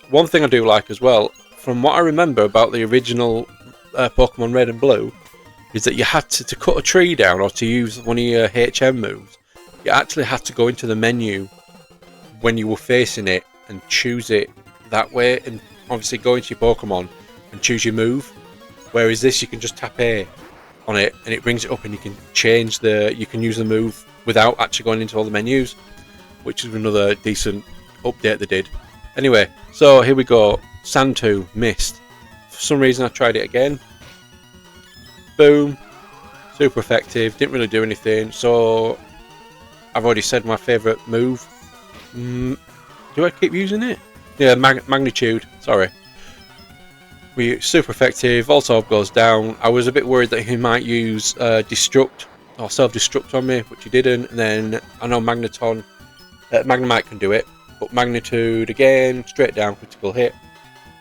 One thing I do like as well, from what I remember about the original Pokemon Red and Blue, is that you had to cut a tree down or to use one of your HM moves. You actually had to go into the menu when you were facing it and choose it that way, and obviously go into your Pokemon and choose your move. Whereas this, you can just tap A on it and it brings it up, and you can change you can use the move without actually going into all the menus, which is another decent update they did. Anyway, so here we go. Sand 2 missed. For some reason I tried it again. Boom. Super effective. Didn't really do anything. So I've already said my favourite move. Do I keep using it? Yeah, magnitude. Sorry. Super effective. Voltorb goes down. I was a bit worried that he might use destruct or self-destruct on me, which he didn't. And then I know Magnemite can do it, but magnitude again, straight down, critical hit.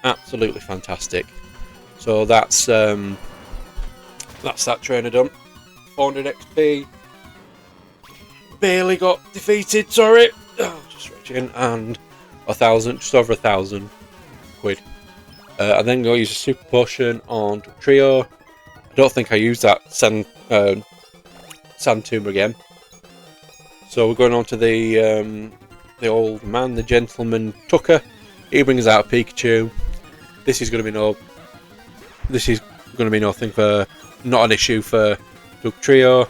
Absolutely fantastic. So that's that trainer done. 400 XP. Barely got defeated. Sorry. Just stretching, and 1,000, just over 1,000 quid. And then go use a super potion on Trio. I don't think I used that Sand Tomb again. So we're going on to the old man, the gentleman Tucker. He brings out a Pikachu. This is going to be nothing for, not an issue for Doug Trio,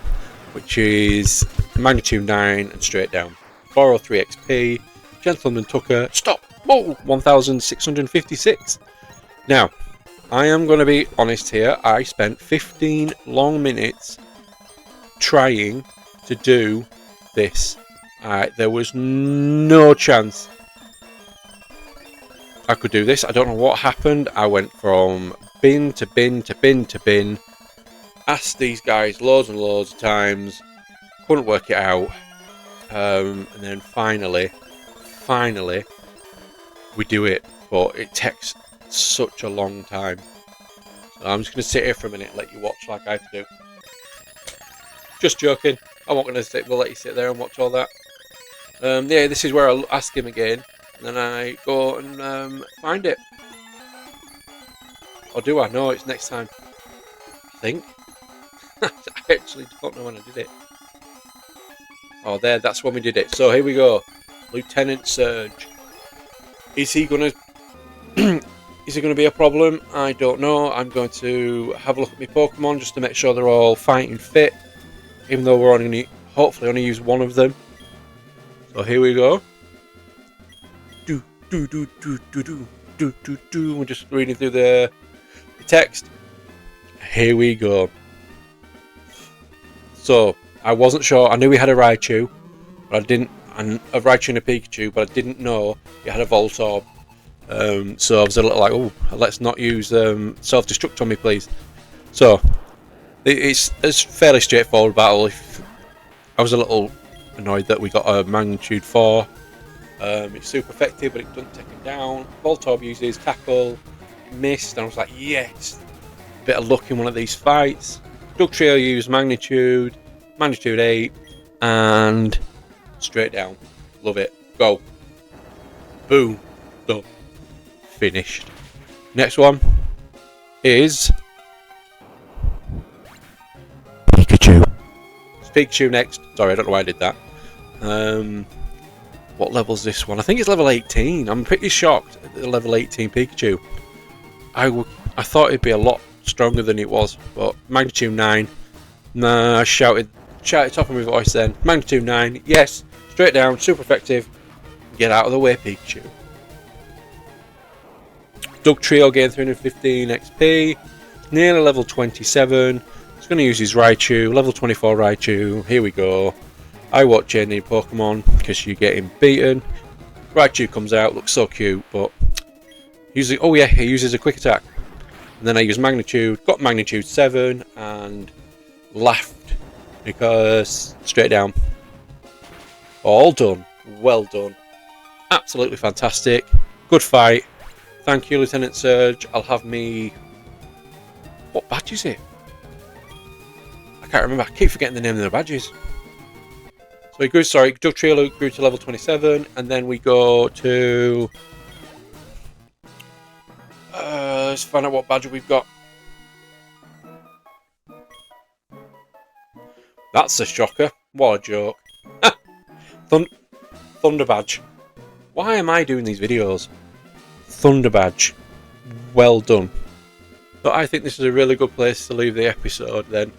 which is magnitude 9 and straight down. 403 XP. Gentleman Tucker. Stop. Whoa, 1,656. Now, I am going to be honest here. I spent 15 long minutes trying to do this. There was no chance I could do this. I don't know what happened. I went from bin to bin to bin to bin. Asked these guys loads and loads of times. Couldn't work it out. And then finally, we do it. But it takes such a long time. So I'm just going to sit here for a minute and let you watch like I have to do. Just joking. I'm not going to sit. We'll let you sit there and watch all that. Yeah, this is where I'll ask him again. And then I go and find it. Or do I? No, it's next time. I think. I actually don't know when I did it. Oh, there, that's when we did it. So here we go. Lieutenant Surge. Is he going to be a problem? I don't know. I'm going to have a look at my Pokemon just to make sure they're all fighting fit. Even though we're only hopefully only use one of them. So here we go. We're just reading through the text. Here we go. So I wasn't sure. I knew we had a Raichu, but I didn't. A Raichu and a Pikachu, but I didn't know he had a Voltorb. So I was a little like, oh, let's not use self-destruct on me, please. So it's fairly straightforward battle. I was a little annoyed that we got a magnitude 4. It's super effective, but it doesn't take him down. Voltorb uses tackle, missed, and I was like, yes, bit of luck in one of these fights. Doug Trio used magnitude 8, and straight down. Love it. Go. Boom. Done. Finished. Next one is Pikachu. It's Pikachu next. Sorry, I don't know why I did that. What level's this one? I think it's level 18. I'm pretty shocked at the level 18 Pikachu. I thought it'd be a lot stronger than it was, but magnitude 9. Nah, I shouted top of my voice then. Magnitude 9. Yes. Straight down. Super effective. Get out of the way, Pikachu. Doug Trio gained 315 XP. Nearly level 27. He's going to use his Raichu. Level 24 Raichu. Here we go. I watch any Pokemon because you get him beaten. Raichu comes out. Looks so cute, but oh yeah, he uses a quick attack. And then I use magnitude. Got magnitude 7 and laughed because straight down. All done. Well done. Absolutely fantastic. Good fight. Thank you, Lieutenant Surge. I'll have me What badge is it? I can't remember. I keep forgetting the name of the badges. So we grew, Dugtrio grew to level 27, and then we go to... let's find out what badge we've got. That's a shocker. What a joke. Thunder badge. Why am I doing these videos? Thunder badge. Well done. But I think this is a really good place to leave the episode then.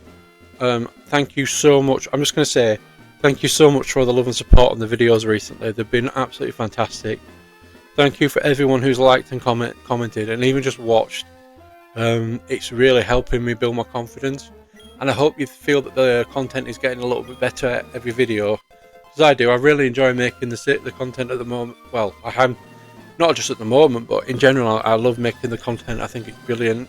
Thank you so much. I'm just going to say thank you so much for all the love and support on the videos recently. They've been absolutely fantastic. Thank you for everyone who's liked and commented and even just watched. It's really helping me build my confidence. And I hope you feel that the content is getting a little bit better every video. As I do. I really enjoy making the content at the moment. Well, I am not just at the moment, but in general, I love making the content. I think it's brilliant.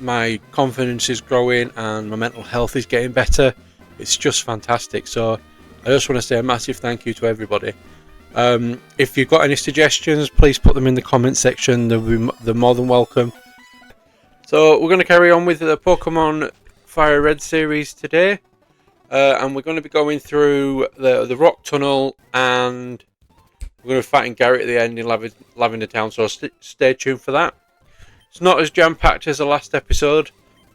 My confidence is growing and my mental health is getting better. It's just fantastic. So I just want to say a massive thank you to everybody. If you've got any suggestions, please put them in the comment section. They're more than welcome. So we're going to carry on with the Pokemon FireRed series today. And we're going to be going through the rock tunnel, and we're going to be fighting Garrett at the end in Lavender Town, so stay tuned for that. It's not as jam-packed as the last episode,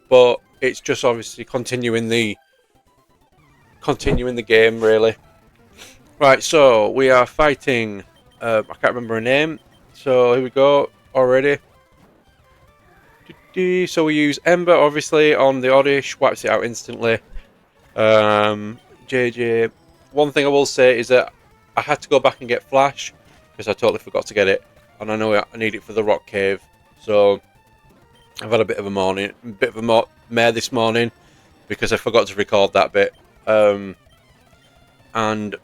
but it's just obviously continuing the game, really. Right, so we are fighting, I can't remember her name, so here we go already. So we use Ember, obviously, on the Oddish, wipes it out instantly. JJ, one thing I will say is that I had to go back and get Flash because I totally forgot to get it, and I know I need it for the rock cave. So I've had a bit of a mare this morning because I forgot to record that bit. And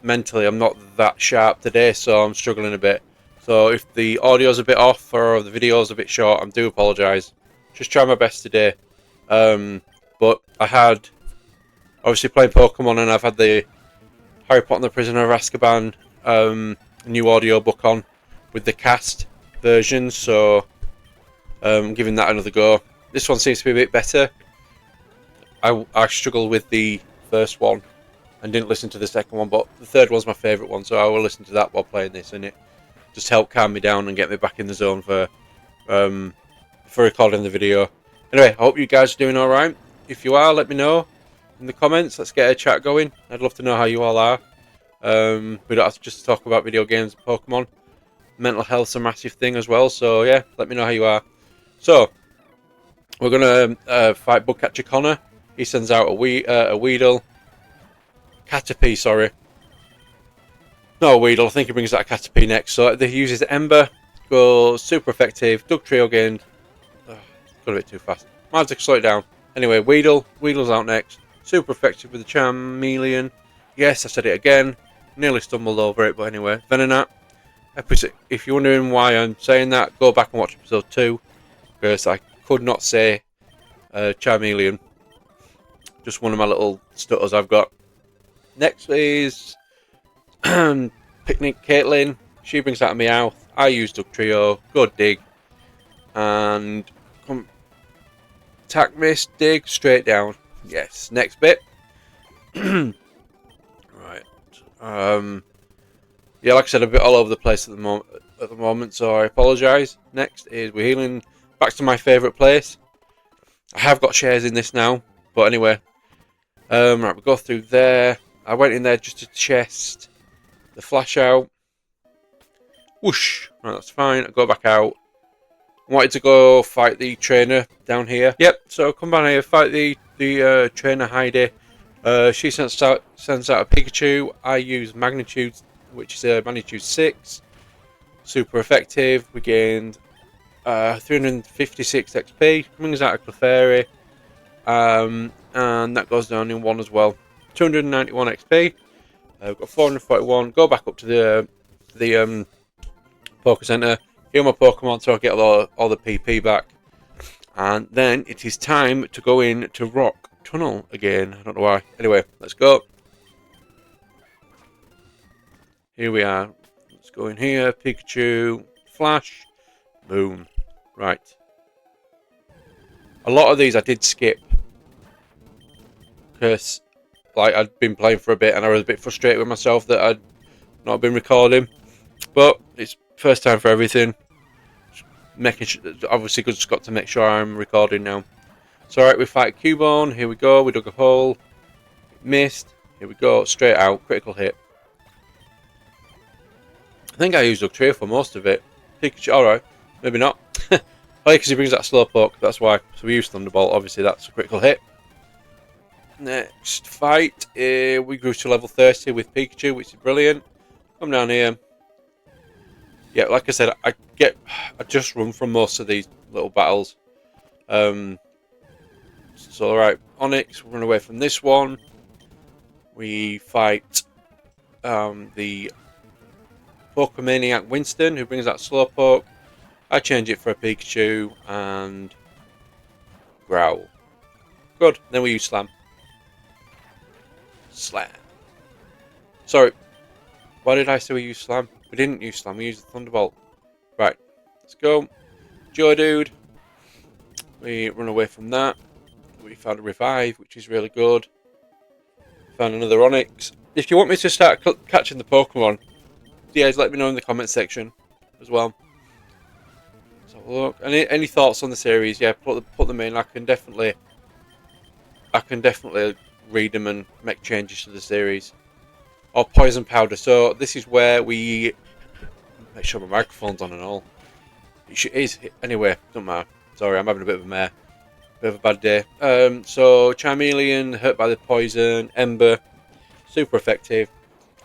mentally I'm not that sharp today, so I'm struggling a bit. So if the audio's a bit off or the video's a bit short, I do apologise. Just try my best today. But I had obviously playing Pokemon, and I've had the Harry Potter and the Prisoner of Azkaban new audio book on with the cast version, so giving that another go. This one seems to be a bit better. I struggled with the first one and didn't listen to the second one, but the third one's my favourite one, so I will listen to that while playing this, and it just helped calm me down and get me back in the zone for recording the video. Anyway, I hope you guys are doing alright. If you are, let me know in the comments. Let's get a chat going. I'd love to know how you all are. We don't have to just talk about video games and Pokemon. Mental health's a massive thing as well, so yeah, let me know how you are. So we're gonna fight Bugcatcher Connor. He sends out a Weedle. Caterpie, sorry. No, Weedle. I think he brings out a Caterpie next. So he uses Ember. Goes super effective. Dugtrio again. Got a bit too fast. Might have to slow it down. Anyway, Weedle's out next. Super effective with the Charmeleon. Yes, I said it again. Nearly stumbled over it, but anyway. Venonat. If you're wondering why I'm saying that, go back and watch episode 2. Because I could not say Charmeleon. Just one of my little stutters I've got. Next is Picnic Caitlin. She brings out a Meowth. I use Dugtrio. Go dig. And attack, miss, dig, straight down. Yes. Next bit. Right. Yeah, like I said, a bit all over the place at the moment, so I apologise. Next is we're healing back to my favourite place. I have got shares in this now, but anyway. Right, we go through there. I went in there just to test the flash out. Whoosh. Right, that's fine. I go back out. I wanted to go fight the trainer down here. Yep, so come down here, fight the trainer Heidi. She sends out a Pikachu. I use Magnitude, which is a Magnitude 6. Super effective. We gained 356 XP. Brings out a Clefairy. And that goes down in 1 as well. 291 XP. We've got 441. Go back up to the Poké Center. Heal my Pokemon so I get all the PP back. And then it is time to go in to Rock Tunnel again. I don't know why. Anyway, let's go. Here we are. Let's go in here. Pikachu. Flash. Boom. Right. A lot of these I did skip because like I'd been playing for a bit and I was a bit frustrated with myself that I'd not been recording. But it's first time for everything. Making sure, obviously just got to make sure I'm recording now. So alright, we fight Cubone. Here we go. We dug a hole. Missed. Here we go. Straight out. Critical hit. I think I used Dugtrio for most of it. Pikachu. Alright. Maybe not. Oh yeah, because he brings that Slowpoke. That's why. So we used Thunderbolt. Obviously that's a critical hit. Next fight, we grew to level 30 with Pikachu, which is brilliant. Come down here. Yeah, like I said, I just run from most of these little battles. So alright, Onyx, we run away from this one. We fight the Pokemaniac Winston, who brings that Slowpoke. I change it for a Pikachu and Growl. Good, then we use Slam. Slam. Sorry, why did I say we use Slam? We didn't use Slam, we used the Thunderbolt. Right, let's go. Geodude. We run away from that. We found a Revive, which is really good. Found another Onyx. If you want me to start catching the Pokemon, yeah, let me know in the comment section as well. Let's have a look. Any thoughts on the series? Yeah, put them in. I can definitely read them and make changes to the series. Or Poison Powder. So this is where we make sure my microphone's on and all. It is anyway. Don't matter. Sorry, I'm having a bit of a mare. Bit of a bad day. So Charmeleon, hurt by the poison. Ember, super effective.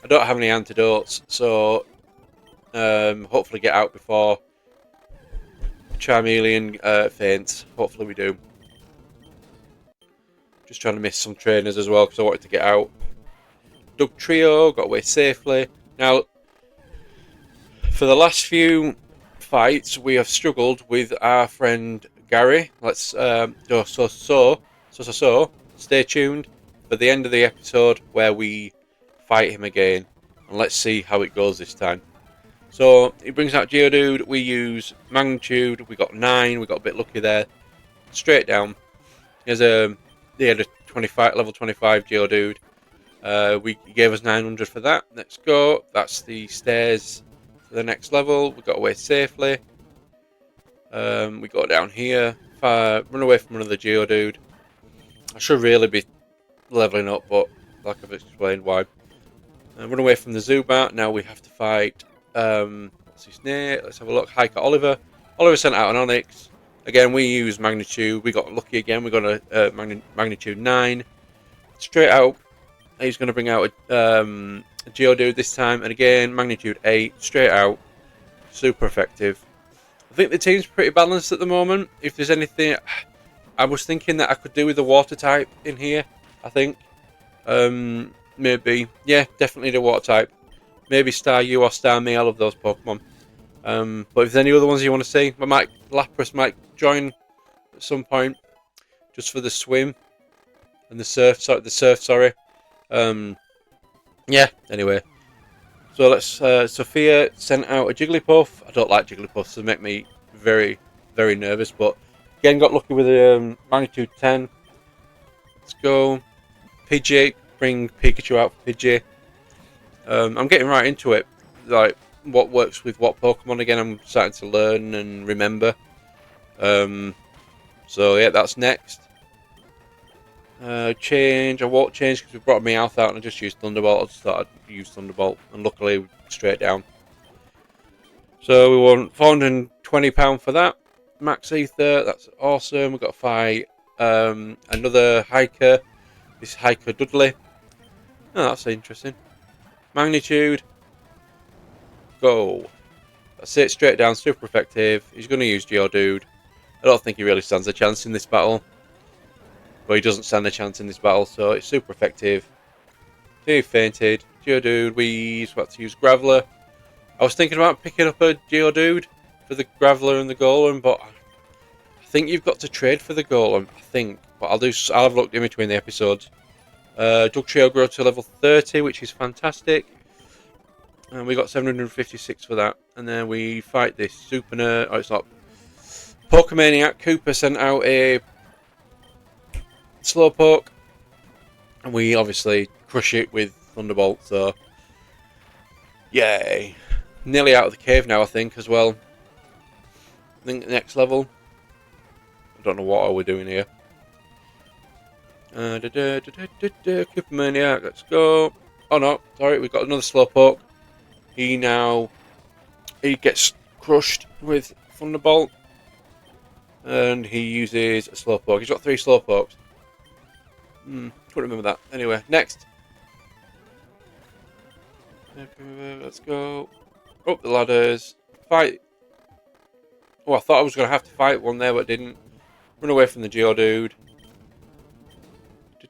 I don't have any antidotes, so hopefully get out before Charmeleon faints. Hopefully we do. Just trying to miss some trainers as well because I wanted to get out. Dugtrio got away safely. Now, for the last few fights, we have struggled with our friend Gary. Let's so stay tuned for the end of the episode where we fight him again, and let's see how it goes this time. So he brings out Geodude. We use Magnitude. We got 9. We got a bit lucky there. Straight down. He had a level 25 Geodude. He gave us 900 for that. Let's go. That's the stairs to the next level. We got away safely. We got down here. Run away from another Geodude. I should really be leveling up, but like I've explained why. Run away from the Zubat. Now we have to fight. What's his name? Let's have a look. Hiker Oliver. Oliver sent out an Onyx. Again, we use Magnitude. We got lucky again. We got a Magnitude 9. Straight out. He's going to bring out a Geodude this time. And again, Magnitude 8. Straight out. Super effective. I think the team's pretty balanced at the moment. If there's anything... I was thinking that I could do with the water type in here. I think. Maybe. Yeah, definitely the water type. Maybe Star You or Star Me. I love those Pokemon. But if there's any other ones you want to see, Lapras might join at some point, just for the swim and the surf. Sorry. Yeah. Anyway, so let's. Sophia sent out a Jigglypuff. I don't like Jigglypuffs; they make me very, very nervous. But again, got lucky with a Magnitude 10. Let's go. Pidgey, bring Pikachu out for Pidgey. I'm getting right into it. Like, what works with what Pokemon again, I'm starting to learn and remember. So yeah, that's next. Change. I won't change because we brought Meowth out and I just used Thunderbolt. I just thought I'd use Thunderbolt, and luckily straight down. So we won £420 for that. Max Ether, that's awesome. We've got to fight another Hiker. This Hiker Dudley. Oh, that's interesting. Magnitude. Go. That's it, straight down, super effective. He's going to use Geodude. I don't think he really stands a chance in this battle. But he doesn't stand a chance in this battle, so it's super effective. He fainted. Geodude, we got to use Graveler. I was thinking about picking up a Geodude for the Graveler and the Golem, but I think you've got to trade for the Golem, I think. But I'll have a look in between the episodes. Dugtrio grew to level 30, which is fantastic. And we got 756 for that. And then we fight this Super Nerd. Oh, it's not. Pokemaniac Cooper sent out a Slowpoke, and we obviously crush it with Thunderbolt. So, yay! Nearly out of the cave now, I think, as well. I think the next level. I don't know what we're doing here. Clippermaniac, let's go. Oh no, sorry, we've got another Slowpoke. He gets crushed with Thunderbolt. And he uses a Slowpoke. He's got 3 Slowpokes. Couldn't remember that. Anyway, next. Let's go. Up the ladders. Fight. Oh, I thought I was going to have to fight one there, but I didn't. Run away from the Geodude.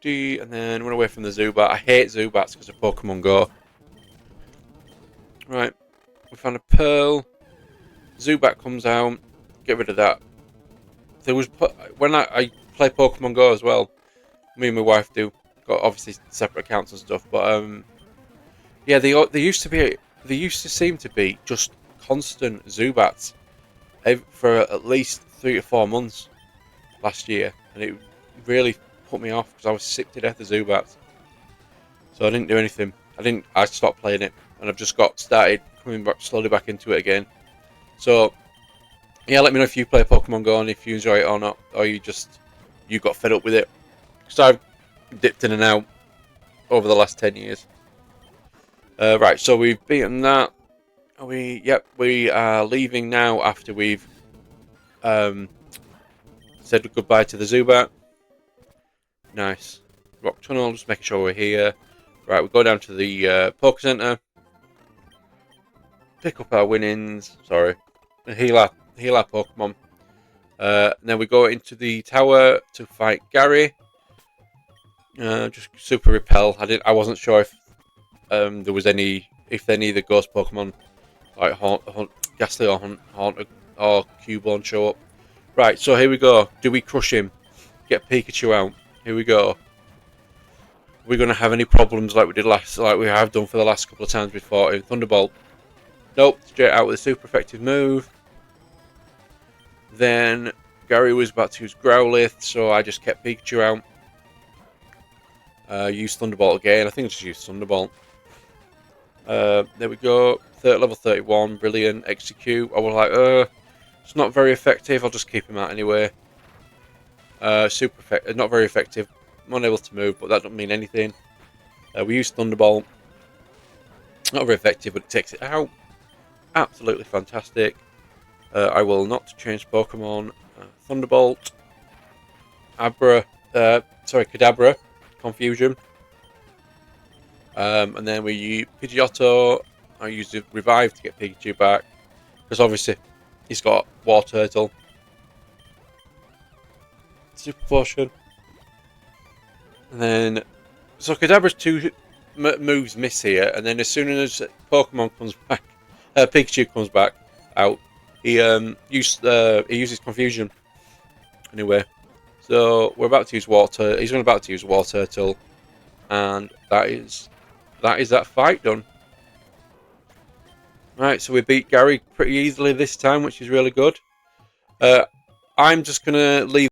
And then run away from the Zubat. I hate Zubats because of Pokemon Go. Right. We found a Pearl. Zubat comes out. Get rid of that. There was when I play Pokemon Go as well. Me and my wife do. Got obviously separate accounts and stuff, but yeah, they used to seem to be just constant Zubats for at least 3 to 4 months last year, and it really put me off because I was sick to death of Zubats. So I didn't do anything. I stopped playing it, and I've just started coming back slowly back into it again. So yeah, let me know if you play Pokemon Go and if you enjoy it or not, or you got fed up with it. Because I've dipped in and out over the last 10 years. Right, so we've beaten that. Yep, we are leaving now after we've said goodbye to the Zubat. Nice. Rock Tunnel, just making sure we're here. Right, we go down to the Poke Center. Pick up our winnings. Sorry. And heal our Pokemon. And then we go into the tower to fight Gary. Just super repel. I wasn't sure if there was any of the ghost Pokemon like Ghastly or Haunted or Cubone show up. Right, so here we go. Do we crush him? Get Pikachu out. Here we go. Are we gonna have any problems like we have done for the last couple of times we fought him? Thunderbolt. Nope, straight out with a super effective move. Then Gary was about to use Growlithe, so I just kept Pikachu out. Use Thunderbolt again. I think I just used Thunderbolt. There we go. Level 31, brilliant. Execute. I was like, it's not very effective. I'll just keep him out anyway. Super effective. Not very effective. I'm unable to move, but that doesn't mean anything. We use Thunderbolt. Not very effective, but it takes it out. Absolutely fantastic. I will not change Pokemon. Thunderbolt. Kadabra. Confusion. And then we use Pidgeotto. I use the Revive to get Pikachu back. Because obviously, he's got Wartortle. Super Potion. And then... So Kadabra's 2 moves miss here. And then as soon as Pokemon comes back... Pikachu comes back out. He uses Confusion. Anyway. So we're about to use Water. He's about to use Wartortle. And that is that fight done. Right, so we beat Gary pretty easily this time, which is really good. I'm just going to leave